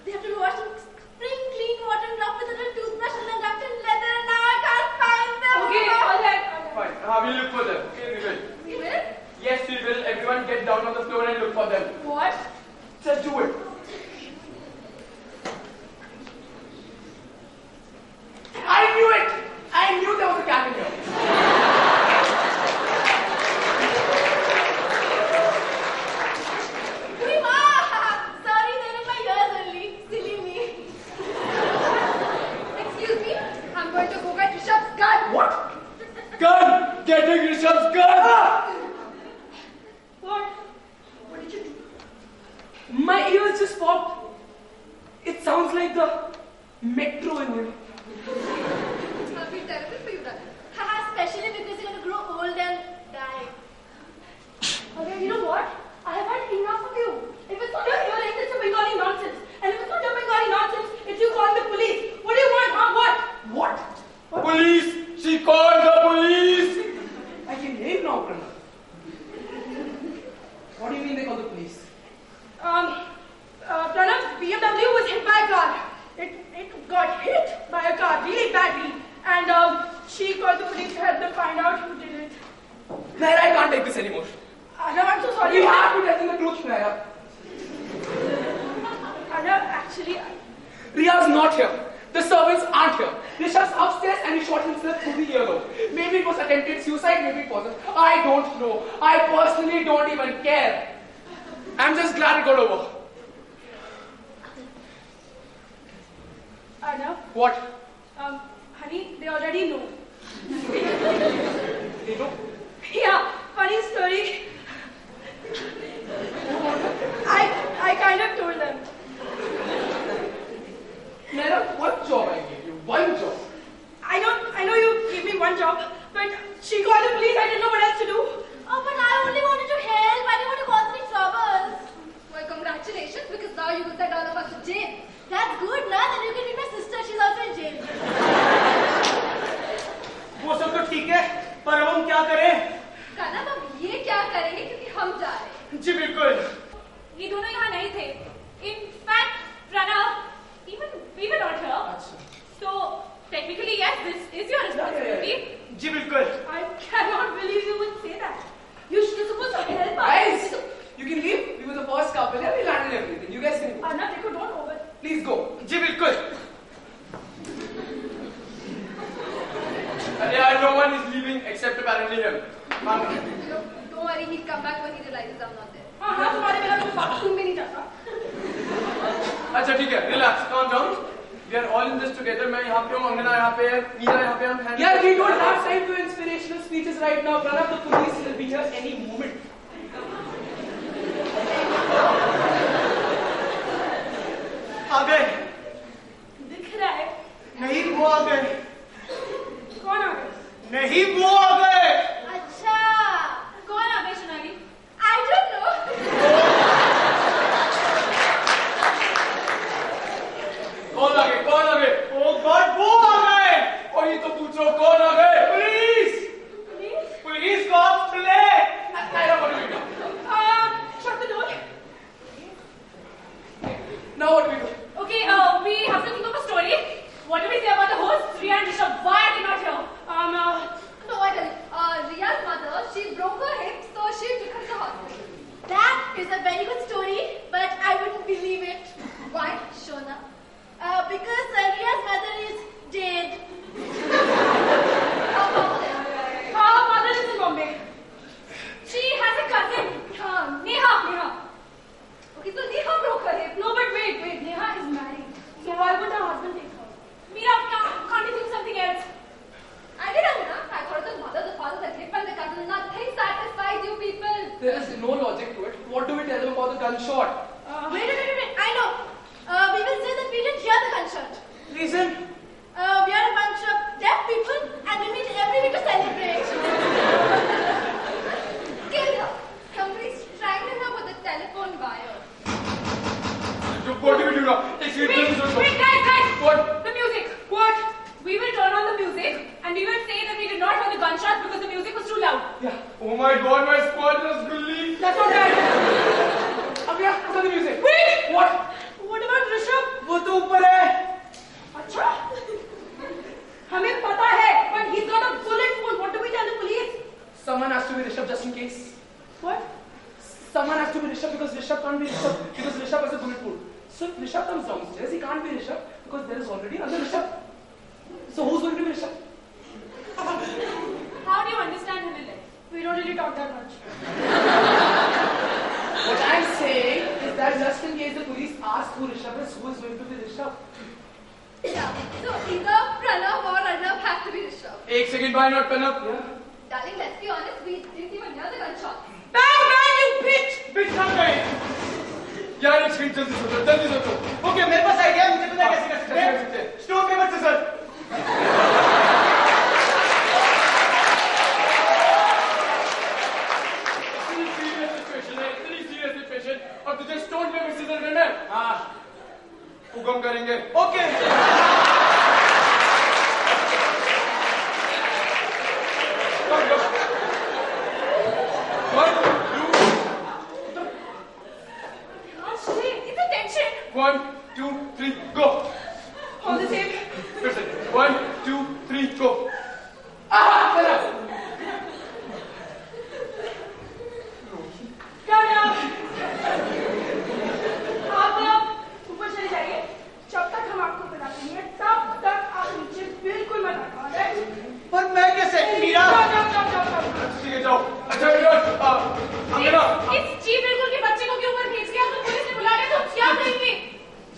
They have to be washed in spring clean water and rubbed with a little toothbrush and then wrapped in leather and now I can't find them. Okay, all right. Fine. We'll look for them. Okay, we will. We will? Yes, we will. Everyone get down on the floor and look for them. What? Just do it. I knew it. I knew there was a cat in here. Sorry, they're in my ears only. Silly me. Excuse me, I'm going to go get Rishabh's gun. What? Gun! Getting Rishabh's gun! What? What did you do? My ears just popped. It sounds like the metro in here. It's gonna be terrible for you, darling. Haha, especially because you're gonna grow old and die. Okay, you know what? I have had enough of you. If it's not your earrings, it's your Bengali nonsense. And if it's not your Bengali nonsense, it's you calling the police. What do you want, huh? What? What? Police! She called the police! I can hear you now, Pranav. What do you mean they call the police? Pranav's BMW was hit by a car. It got hit by a car really badly. And she called the police to help them find out who did it. Naira, I can't take this anymore. Arnab, I'm so sorry. We have to tell them the truth, Naira. Arnab, actually, Riya's not here. The servants aren't here. Rishabh's upstairs and he shot himself through the earlobe. Maybe it was attempted suicide, maybe it wasn't. I don't know. I personally don't even care. I'm just glad it got over. Arnab, What? honey, they already know. They know? Yeah, funny story. I kind of told them. Naira, what job I gave you? One job. I know you gave me one job, but she called the police. I didn't know what else to do. Oh, but I only wanted to help. I didn't want to cause any trouble. Well, congratulations, because now you will send all of us to jail. That's good, na? Then you can meet my sister. She's also in jail. वो सब तो ठीक है, पर अब हम क्या करें? कनक, अब ये क्या करेंगे क्योंकि हम जा रहे हैं. जी बिल्कुल. ये दोनों यहाँ नहीं थे. In fact, Pranav, even we were not here. So technically, yes, this is your responsibility. जी बिल्कुल. I cannot We are all in this together. मैं यहाँ पे हूँ, अंगना यहाँ पे है, मीरा यहाँ पे हम हैं. Yeah, we don't have time for inspirational speeches right now. Pranav, the police will be here any moment. आ गए. दिख रहा है. नहीं वो आ गए. कौन आ गए? नहीं वो आ गए. अच्छा, कौन आ गए सोनाली? I don't know. कौन आ गए? कौन आ गए? Oh God, वो आ गए. वही तो पूछो कौन आ गए? Police. Please? Police cops play. I don't want to do it. Shut the door. Now what do we do? Okay, we have to think of a story. What do we say about the hosts, Riya and Rishabh? Why are they not here? No, I tell you. Riya's mother, she broke her hip, so she took her to the hospital. That is a very good story, but I wouldn't believe it. Why, Shona? Because Riya's mother is dead. Her mother is in Bombay. She has a cousin, Neha. Okay, so Neha broke her hip. No, but wait. Neha is married. So why would her husband take her? Mira, can't you think something else? I didn't know. I thought the mother, the father, the hip and the cousin. Nothing satisfies you people. There is no logic to it. What do we tell them about the gunshot? Wait a minute. I know. We will say that we didn't hear the gunshot. Reason? We are a bunch of deaf people and we meet every week to celebrate. Kill her. Somebody strangled her with a telephone wire. What do we do now? Wait, guys. What? The music. What? We will turn on the music and we will say that we did not hear the gunshot because the music was too loud. Yeah. Oh my God, my squad is gully. That's not right. Amir, put on the music. Wait! What? What about Rishabh? वो तो ऊपर है. अच्छा. हमें पता है, but he's got a bullet wound. What do we tell the police? Someone has to be Rishabh just in case. What? Someone has to be Rishabh because Rishabh can't be Rishabh because Rishabh has a bullet wound. So if Rishabh comes downstairs, he can't be Rishabh because there is already another Rishabh. So who's going to be Rishabh? How do you understand him in life? We don't really talk that much. What I'm saying is that just in case the police ask who Rishabh is, who is going to be Rishabh? Yeah. So either Pranav or Arnav have to be Rishabh. एक second by not करना. Darling, let's be honest, we didn't even hear the gunshot. Bang, you bitch! Bitch कहाँ गए? यार एक second जल्दी सोचो. Okay, मेरे पास idea. मुझे पता है कैसे कर सकते हैं. Stone paper scissors. इतनी सीरियस सिचुएशन और तुझे स्टोन पेपर सीजर करना है. हाँ. हुक्म करेंगे. Okay. It's a tension. 1, 2, 3, go. All the same. फिर से 1, 2, 3, go. आप ऊपर चले जाइए. जब तक हम आपको बताते नहीं हैं, तब तक आप नीचे बिल्कुल मत आना. Alright? पर मैं कैसे? मीरा. ठीक है जाओ. अच्छा अंगना. इस चीफ बिल्कुल के बच्चे को क्यों ऊपर खींच के आपको पुलिस ने बुला लिया तो क्या करेंगे?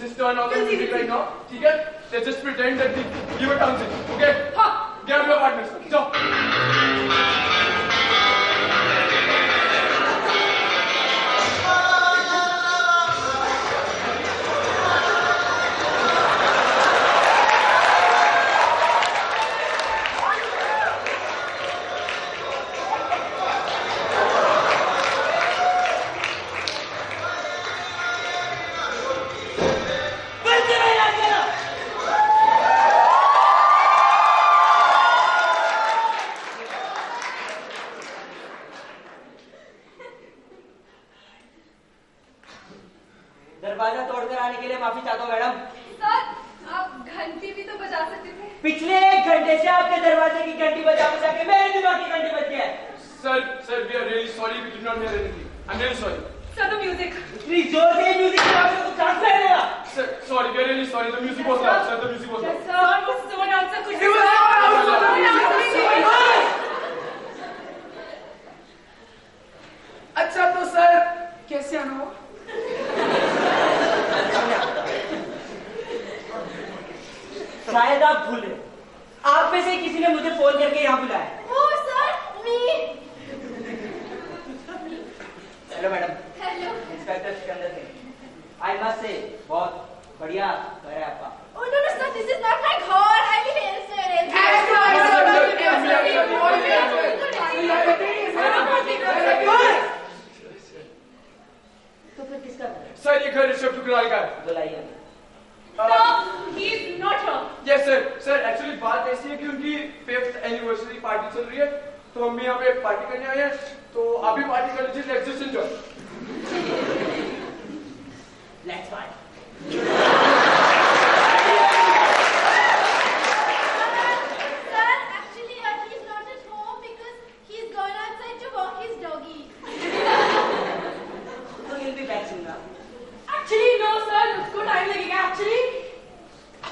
Just turn on the music right now. ठीक है? Let's just pretend that we were dancing. Okay? हाँ. Get your partners. जाओ. दरवाजा तोड़कर आने के लिए माफी चाहता हूँ मैडम. सर, आप घंटी भी तो बजा सकते थे. पिछले 1 घंटे से आपके दरवाजे की घंटी बजा के मेरे दिमाग की घंटी बज गई है. Sir, we are really sorry. We did not hear anything. I'm really sorry. Sir, the music. Please जोर से म्यूजिक चलाओ तो चांस रहेगा. Sir, sorry. We are really sorry. The music was loud. Sir, the music was loud. Sir, someone else could It was अच्छा तो sir कैसे आना हुआ? शायद आप भूल रहे, आप में से किसी ने मुझे फोन करके यहाँ बुलाया। Oh, sir, me. Hello madam. Hello. Inspector Sikandar थे। आई मस्ट से बहुत बढ़िया घर है आपका। Oh, no, sir, this is not my घर. I live elsewhere. तो फिर किसका घर है? सर ये घर ऋषभ टुकराल का है। बुलाइए। He is not here. Yes sir. Sir actually बात ऐसी है कि उनकी 5th एनिवर्सरी पार्टी चल रही है, तो हम भी यहाँ पे पार्टी करने आए हैं, तो आप भी पार्टी कर लीजिए। Let's just enjoy. Let's party. Sir, actually, he is not at home because he has gone outside to walk his doggy. तो he'll be back soon now. Actually, no, sir. उसको time लगेगा. Actually,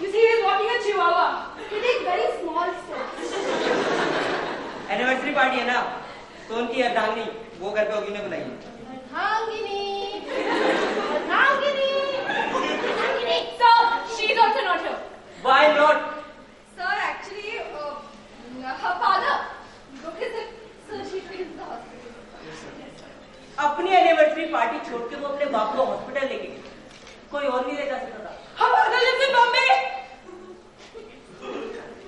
you see, he is walking a chihuahua. He takes very small steps. Anniversary party है ना, तो उनकी अर्धांगिनी वो घर पे होगी, ने बुलाइए। Arghangini. Sir, she is also not here. Why not? Sir, actually, her father broke his hip, so she took him to the hospital. अपनी एनिवर्सरी पार्टी छोड़ के वो अपने बाप को हॉस्पिटल लेके गई। कोई और नहीं ले जा सकता था। Her father lives in Bombay.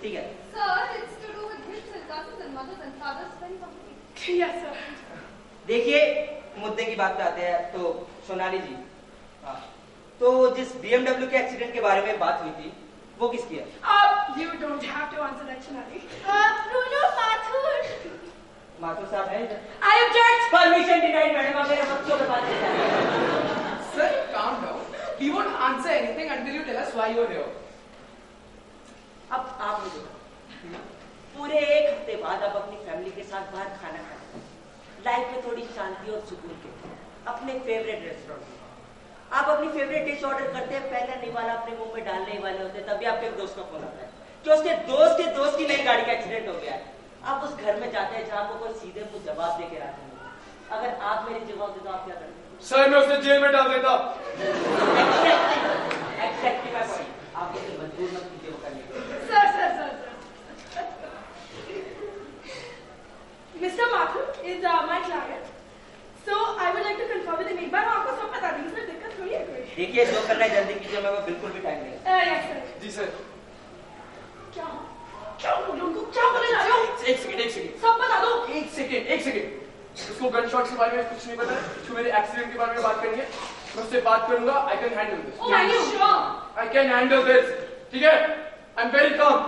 ठीक है। Sir, it's to do with hips and cousins and mothers and fathers friends company. Yes, sir. देखिए मुद्दे की बात पे आते हैं, तो सोनाली जी, हाँ, तो जिस BMW के एक्सीडेंट के बारे में बात हुई थी, वो किसकी है? You don't have to answer that, Sonali. No, Mathur. Mathur साहब है इधर? I object. Permission denied madam, आप मेरे बच्चों के पास ले जाइए। Sir, calm down. He won't answer anything until you tell us why you're here. अब आप मुझे बताओ, पूरे एक हफ्ते बाद आप अपनी फैमिली के साथ बाहर खाना खाते हैं, लाइफ में थोड़ी शांति और सुकून के अपने फेवरेट रेस्टोरेंट में आप अपनी फेवरेट डिश ऑर्डर करते हैं, पहले नहीं वाला अपने मुंह में डालने ही वाले होते हैं, तभी आपके एक दोस्त का फोन आता है कि उसके दोस्त की नई गाड़ी का एक्सीडेंट हो गया है। आप उस घर में जाते हैं जहाँ को कोई सीधे मुंह जवाब दे के आते हैं। अगर आप मेरी जवाब दे तो आप क्या करते? सर मैं उसे जेल में डाल देता। Exactly my point. आप उसे मजबूर मत कीजिए वो करने के लिए। Sir. Mr. Mathur is my client. So I would like to confirm with him. एक बार आपको सब बता देंगे सर, दिक्कत थोड़ी है कोई। देखिए जो करना है जल्दी कीजिए, मैं वो बिल्कुल भी टाइम नहीं। Yes, sir. जी सर। क्या बोल उनको क्या बोले जा रहे हो? एक सेकंड। सब बता दो। एक सेकंड। उसको गन शॉट के बारे में कुछ नहीं पता है, उसको मेरे एक्सीडेंट के बारे में बात करनी है, मैं उससे बात करूंगा। I can handle this. Oh, are you sure? I can handle this. ठीक है, I am very calm.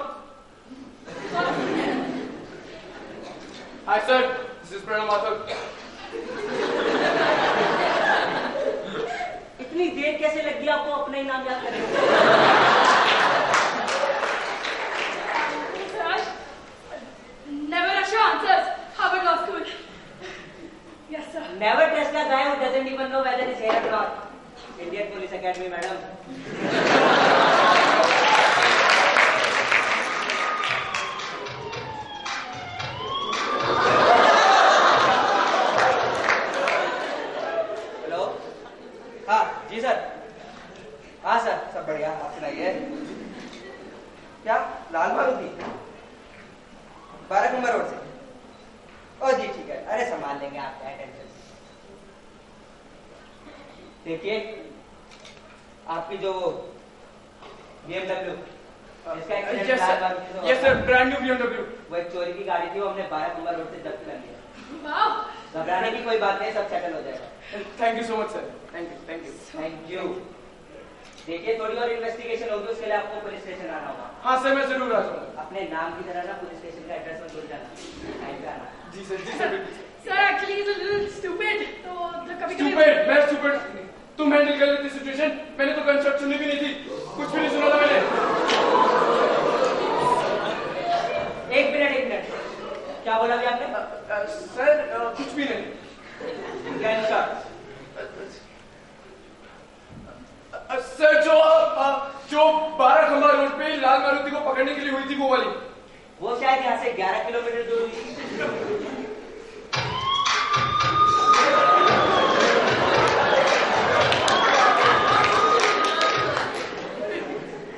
Hi sir, this is Pranav Mathur. इतनी देर कैसे लग गई आपको अपना ही नाम याद करने में? Sir, never rush your answers. Harvard Law School. Yes, sir. Never trust a guy who doesn't even know whether he's here or not. Indian Police Academy, madam. Hello, हाँ जी सर। हाँ सर, सब बढ़िया, आप सुनाइए। क्या लाल मारुति 12 नंबर रोड से? ओ जी ठीक है, अरे संभाल लेंगे आप, क्या टेंशन। देखिए आपकी जो BMW इसका एक्सीडेंट लाल मारुति से yes sir, brand new BMW। वो एक चोरी की गाड़ी थी, वो हमने 12 नंबर रोड से जब्त कर लिया। Wow. घबराने की कोई बात नहीं, सब सेटल हो जाएगा। Thank you so much sir. Thank you. देखिए थोड़ी और इन्वेस्टिगेशन होगी, उसके लिए आपको पुलिस स्टेशन आना होगा। हाँ सर, मैं जरूर आ जाऊंगा। अपने नाम की तरह ना पुलिस स्टेशन का एड्रेस में जुड़ जाना, टाइम पे आना। जी सर बिल्कुल। Sir, actually he's a little stupid. तो कभी स्टूपिड, मैं स्टूपिड। तुम हैंडल कर लेती सिचुएशन, मैंने तो गनशॉट सुनी भी नहीं थी, कुछ भी नहीं सुना था मैंने। एक मिनट, क्या बोला अभी आपने? सर कुछ भी नहीं। गनशॉट। सर जो 12 खंबा रोड पे लाल मारुति को पकड़ने के लिए हुई थी वो वाली। वो शायद यहाँ से 11 किलोमीटर दूर हुई थी।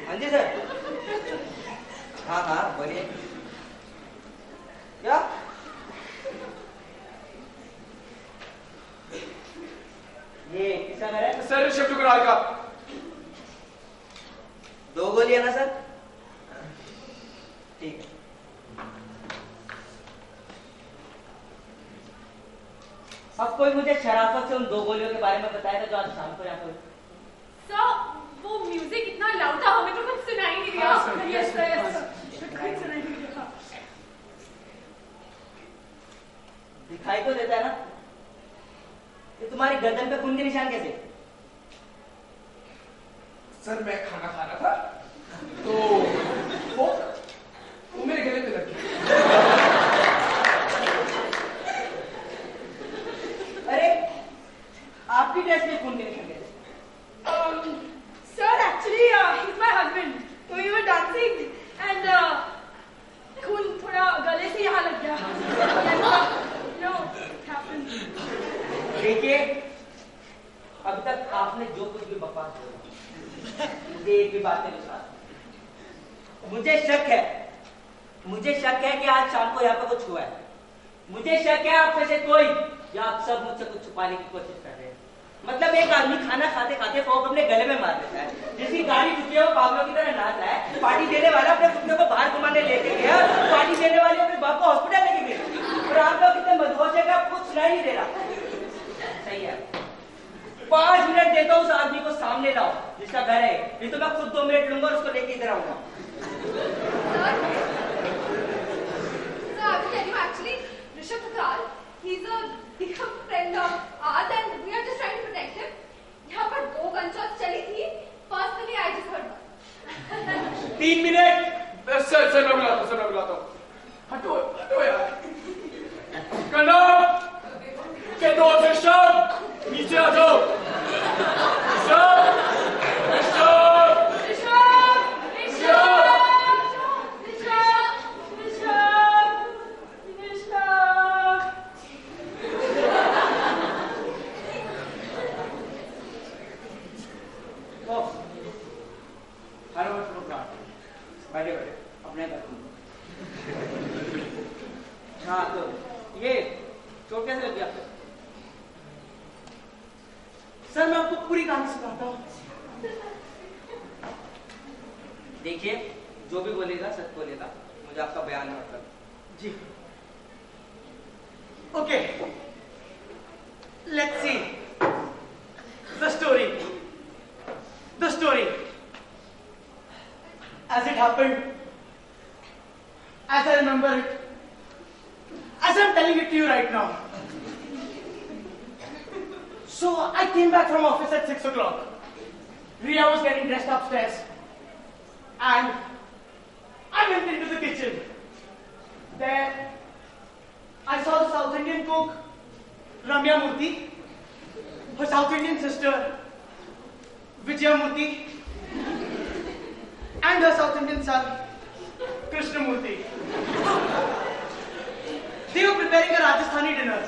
हाँ जी सर, हाँ हाँ बोलिए। क्या? ये किसका घर है? सर ऋषभ टुकराल का। 2 गोलियां ना सर? ठीक है। अब कोई मुझे शराफत से उन 2 गोलियों के बारे में बताएगा जो आज शाम को यहाँ पर। सर वो म्यूजिक इतना लाउड था हमें तो कुछ सुनाई नहीं दिया। हाँ, sir, Yes, sir, yes, sir. कुछ सुनाई नहीं दिया। दिखाई तो देता है ना? ये तुम्हारी गर्दन पे खून के निशान कैसे? सर मैं खाना खा रहा था तो वो मेरे गले पे लग गया। अरे आपकी ड्रेस में खून के निशान कैसे? Sir, actually, he's my husband. So we were dancing and खून थोड़ा गले से यहाँ लग गया। No, it happened. देखिए अभी तक आपने जो कुछ भी बकवास बोला मुझे एक भी बात नहीं सुना। मुझे शक है कि आज शाम को यहाँ पे कुछ हुआ है। मुझे शक है आप में से कोई या आप सब मुझसे कुछ छुपाने की कोशिश कर रहे हैं। मतलब एक आदमी खाना खाते खाते फोक अपने गले में मार लेता है, जिसकी गाड़ी छुट्टी है वो पागलों की तरह नाच रहा है, पार्टी देने वाला अपने कुत्ते को बाहर घुमाने लेके गया, पार्टी देने वाले अपने बाप को हॉस्पिटल लेके गए और आप लोग इतने मदहोश है कि आप कुछ सुनाई नहीं दे रहा। सही है, 5 मिनट देता हूँ उस आदमी को सामने लाओ जिसका घर है, नहीं तो मैं खुद 2 मिनट लूंगा और उसको लेके इधर आऊंगा। Actually, Rishabh Thakral, he's a dear friend of ours and we are just trying to protect him. यहाँ पर 2 gunshots चली थी, personally I just heard one. 3 minute. Sir मैं बुलाता हूँ। हटो यार। कनक, के दो ऋषभ, नीचे आ जाओ। बैठे अपने हाँ तो ये चोट कैसे लग गया आपको? सर मैं आपको पूरी कहानी सुनाता हूँ। देखिए जो भी बोलेगा सच बोलेगा, मुझे आपका बयान मतलब। जी okay, let's see the story as it happened, as I remember it, as I'm telling it to you right now. So I came back from office at 6 o'clock. Ria was getting dressed upstairs and I went into the kitchen. There I saw the South Indian cook Ramya Murthy, her South Indian sister Vijaya Murthy, and her South Indian son, Krishnamurthy. They were preparing a Rajasthani dinner.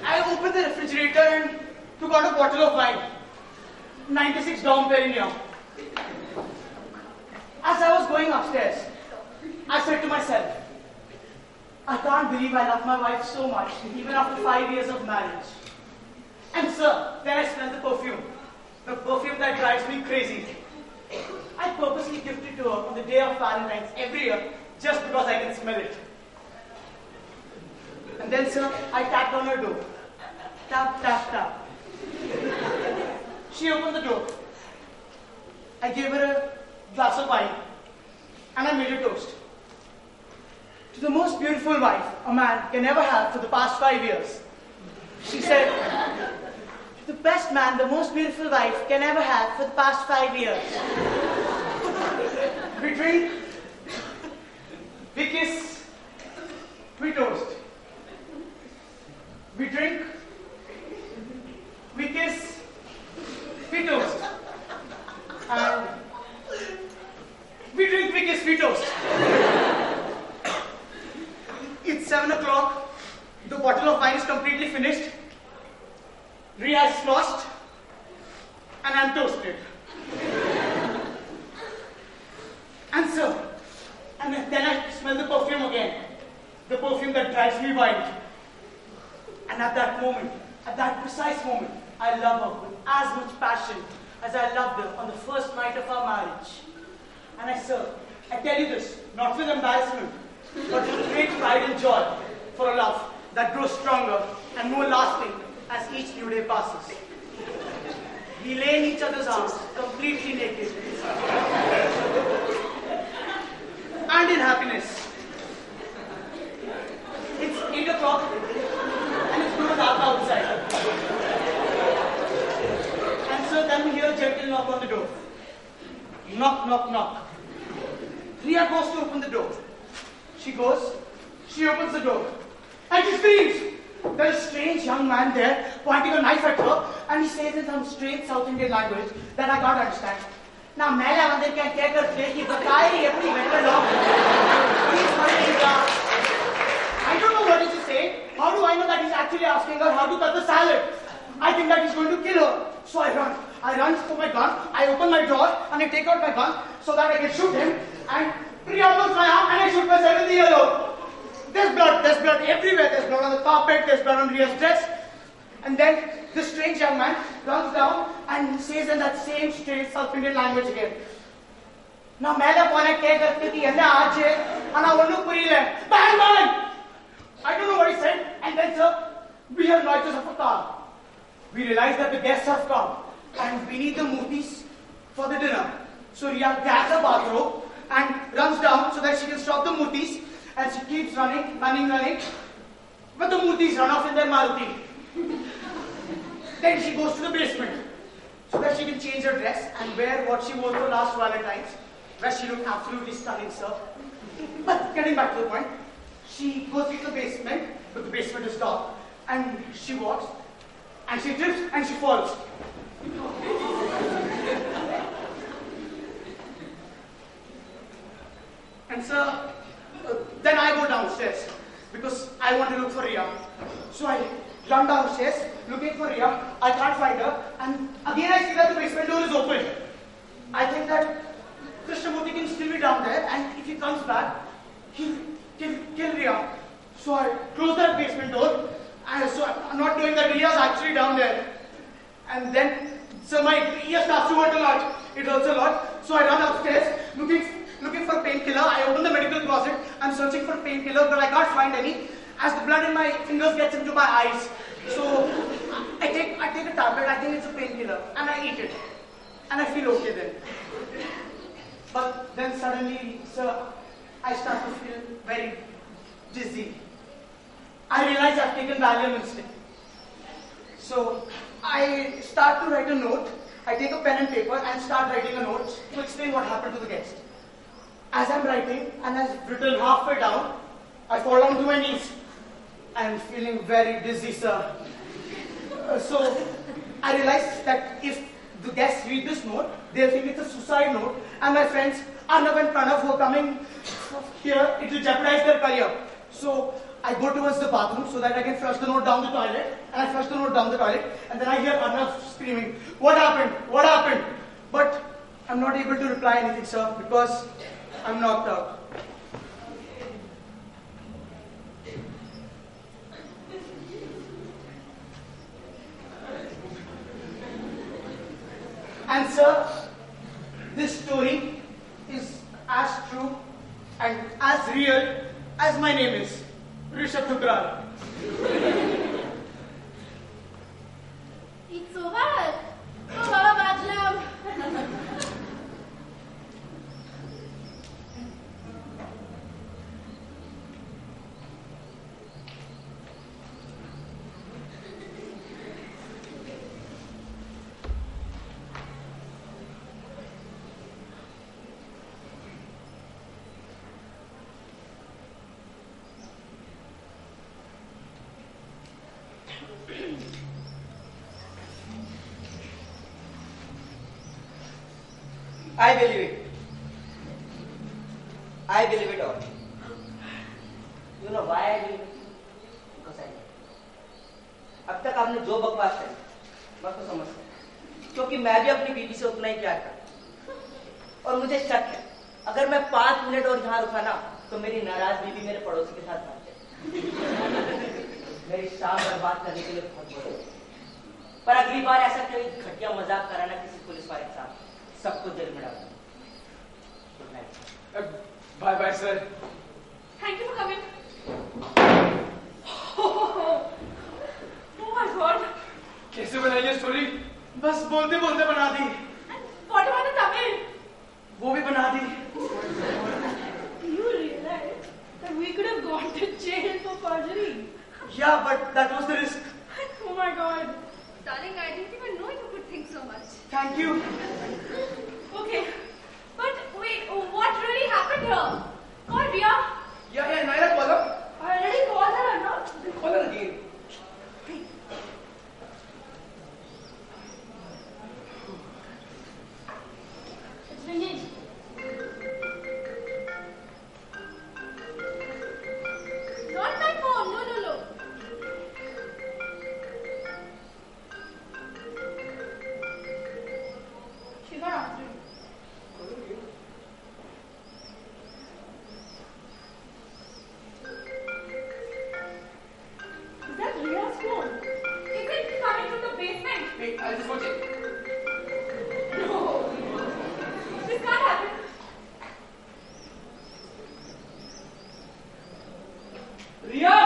I opened the refrigerator and took out a bottle of wine, 96 Dom Perignon. As I was going upstairs, I said to myself, I can't believe I love my wife so much, even after 5 years of marriage. And sir, then I smelled the perfume that drives me crazy. I purposely gift it to her on the day of Valentine's every year, just because I can smell it. And then sir, I tapped on her door. Tap, tap, tap. She opened the door. I gave her a glass of wine, and I made a toast. To the most beautiful wife a man can ever have for the past 5 years. She said, the best man the most beautiful wife can ever have for the past 5 years. We drink, we kiss, we toast. We drink, we kiss, we toast. And we drink, we kiss, we toast. It's 7 o'clock. The bottle of wine is completely finished. Ria is lost, and I'm and toasted. And so, and then I smell the perfume again. The perfume that drives me wild. And at that moment, at that precise moment, I love her with as much passion as I loved her on the first night of our marriage. And I tell you this, not with embarrassment, but with great pride and joy for a love that grows stronger and more lasting as each new day passes. We lay in each other's arms, completely naked. And in happiness. It's 8 o'clock and it's grown dark outside. And so then we hear a gentle knock on the door. Knock, knock, knock. Riya goes to open the door. She opens the door. And she screams. There's a strange young man there pointing a knife at her, and he says in some strange South Indian language that I can't understand. Now, Mela Mandir can take her play ki batai apni better dog. Please hurry, Riya. I don't know what he's saying. How do I know that he's actually asking her how to cut the salad? I think that he's going to kill her. So I run. I run for my gun. I open my door and I take out my gun so that I can shoot him. And Riya pulls my arm and I shoot myself in the earlobe. There's blood everywhere. There's blood on the carpet, there's blood on Riya's dress. And then this strange young man runs down and says in that same strange South Indian language again. Now, Mela Pona take her to and I want to bang, bang! I don't know what he said. And then, sir, we hear noises of a car. We realize that the guests have come and we need the murtis for the dinner. So Riya grabs her bathrobe and runs down so that she can stop the murtis. And she keeps running. But the murtis run off in their Maruti. Then she goes to the basement so that she can change her dress and wear what she wore for last Valentine's, where she looked absolutely stunning, sir. But getting back to the point, she goes into the basement, but the basement is dark, and she walks, and she trips, and she falls. And sir, then I go downstairs because I want to look for Riya. So I run downstairs looking for Riya. I can't find her, and again I see that the basement door is open. I think that Krishnamurti can still be down there, and if he comes back, he'll kill Riya. So I close that basement door, and so I'm not knowing that Riya's actually down there. And then, so my ear starts to hurt a lot. It hurts a lot. So I run upstairs looking for painkiller. I open the medical closet. I'm searching for painkiller, but I can't find any, as the blood in my fingers gets into my eyes. So I take a tablet. I think it's a painkiller, and I eat it, and I feel okay then. But then suddenly, sir, I start to feel very dizzy. I realize I've taken Valium instead. So I start to write a note. I take a pen and paper and start writing a note to explain what happened to the guest. As I'm writing, and as written halfway down, I fall down to my knees. I'm feeling very dizzy, sir. So I realize that if the guests read this note, they'll think it's a suicide note, and my friends Arnav and Pranav who are coming here, it will jeopardize their career. So I go towards the bathroom so that I can flush the note down the toilet, and I flush the note down the toilet, and then I hear Arnav screaming, "What happened? What happened?" But I'm not able to reply anything, sir, because I'm knocked out. And sir, this story is as true and as real as my name is, Rishabh Thukral. It's over. Oh, Baba I believe it. I believe it all. You know why I believe it? Because I know. अब तक आपने जो बकवास करी, मैं तो समझता हूँ। क्योंकि मैं भी अपनी बीवी से उतना ही प्यार करता हूँ। और मुझे शक है, अगर मैं 5 मिनट और यहाँ रुका ना, तो मेरी नाराज बीवी मेरे पड़ोसी के साथ भाग जाए। मेरी शाम बर्बाद करने के लिए बहुत बोले, पर अगली बार ऐसा कोई घटिया मजाक कराना किसी पुलिस वाले के साथ, सबको जेल में डालना। Good night. Bye bye sir. Thank you for coming. Oh my God. कैसे बनाई ये स्टोरी? बस बोलते बोलते बना दी। What about the Tamil? वो भी बना दी। Do you realize that we could have gone to jail for perjury? Yeah, but that was the risk. Oh my God. Darling, I didn't even know you could think so much. Thank you. Okay. But wait, what really happened here? Call Ria. Yeah, Naira, call her. I already called her, no? Call her again. It's ringing. Not my phone. No. She's not answering. Is that Ria's phone? Is it coming from the basement? Wait, I'll just go check. No. This can't happen. Ria!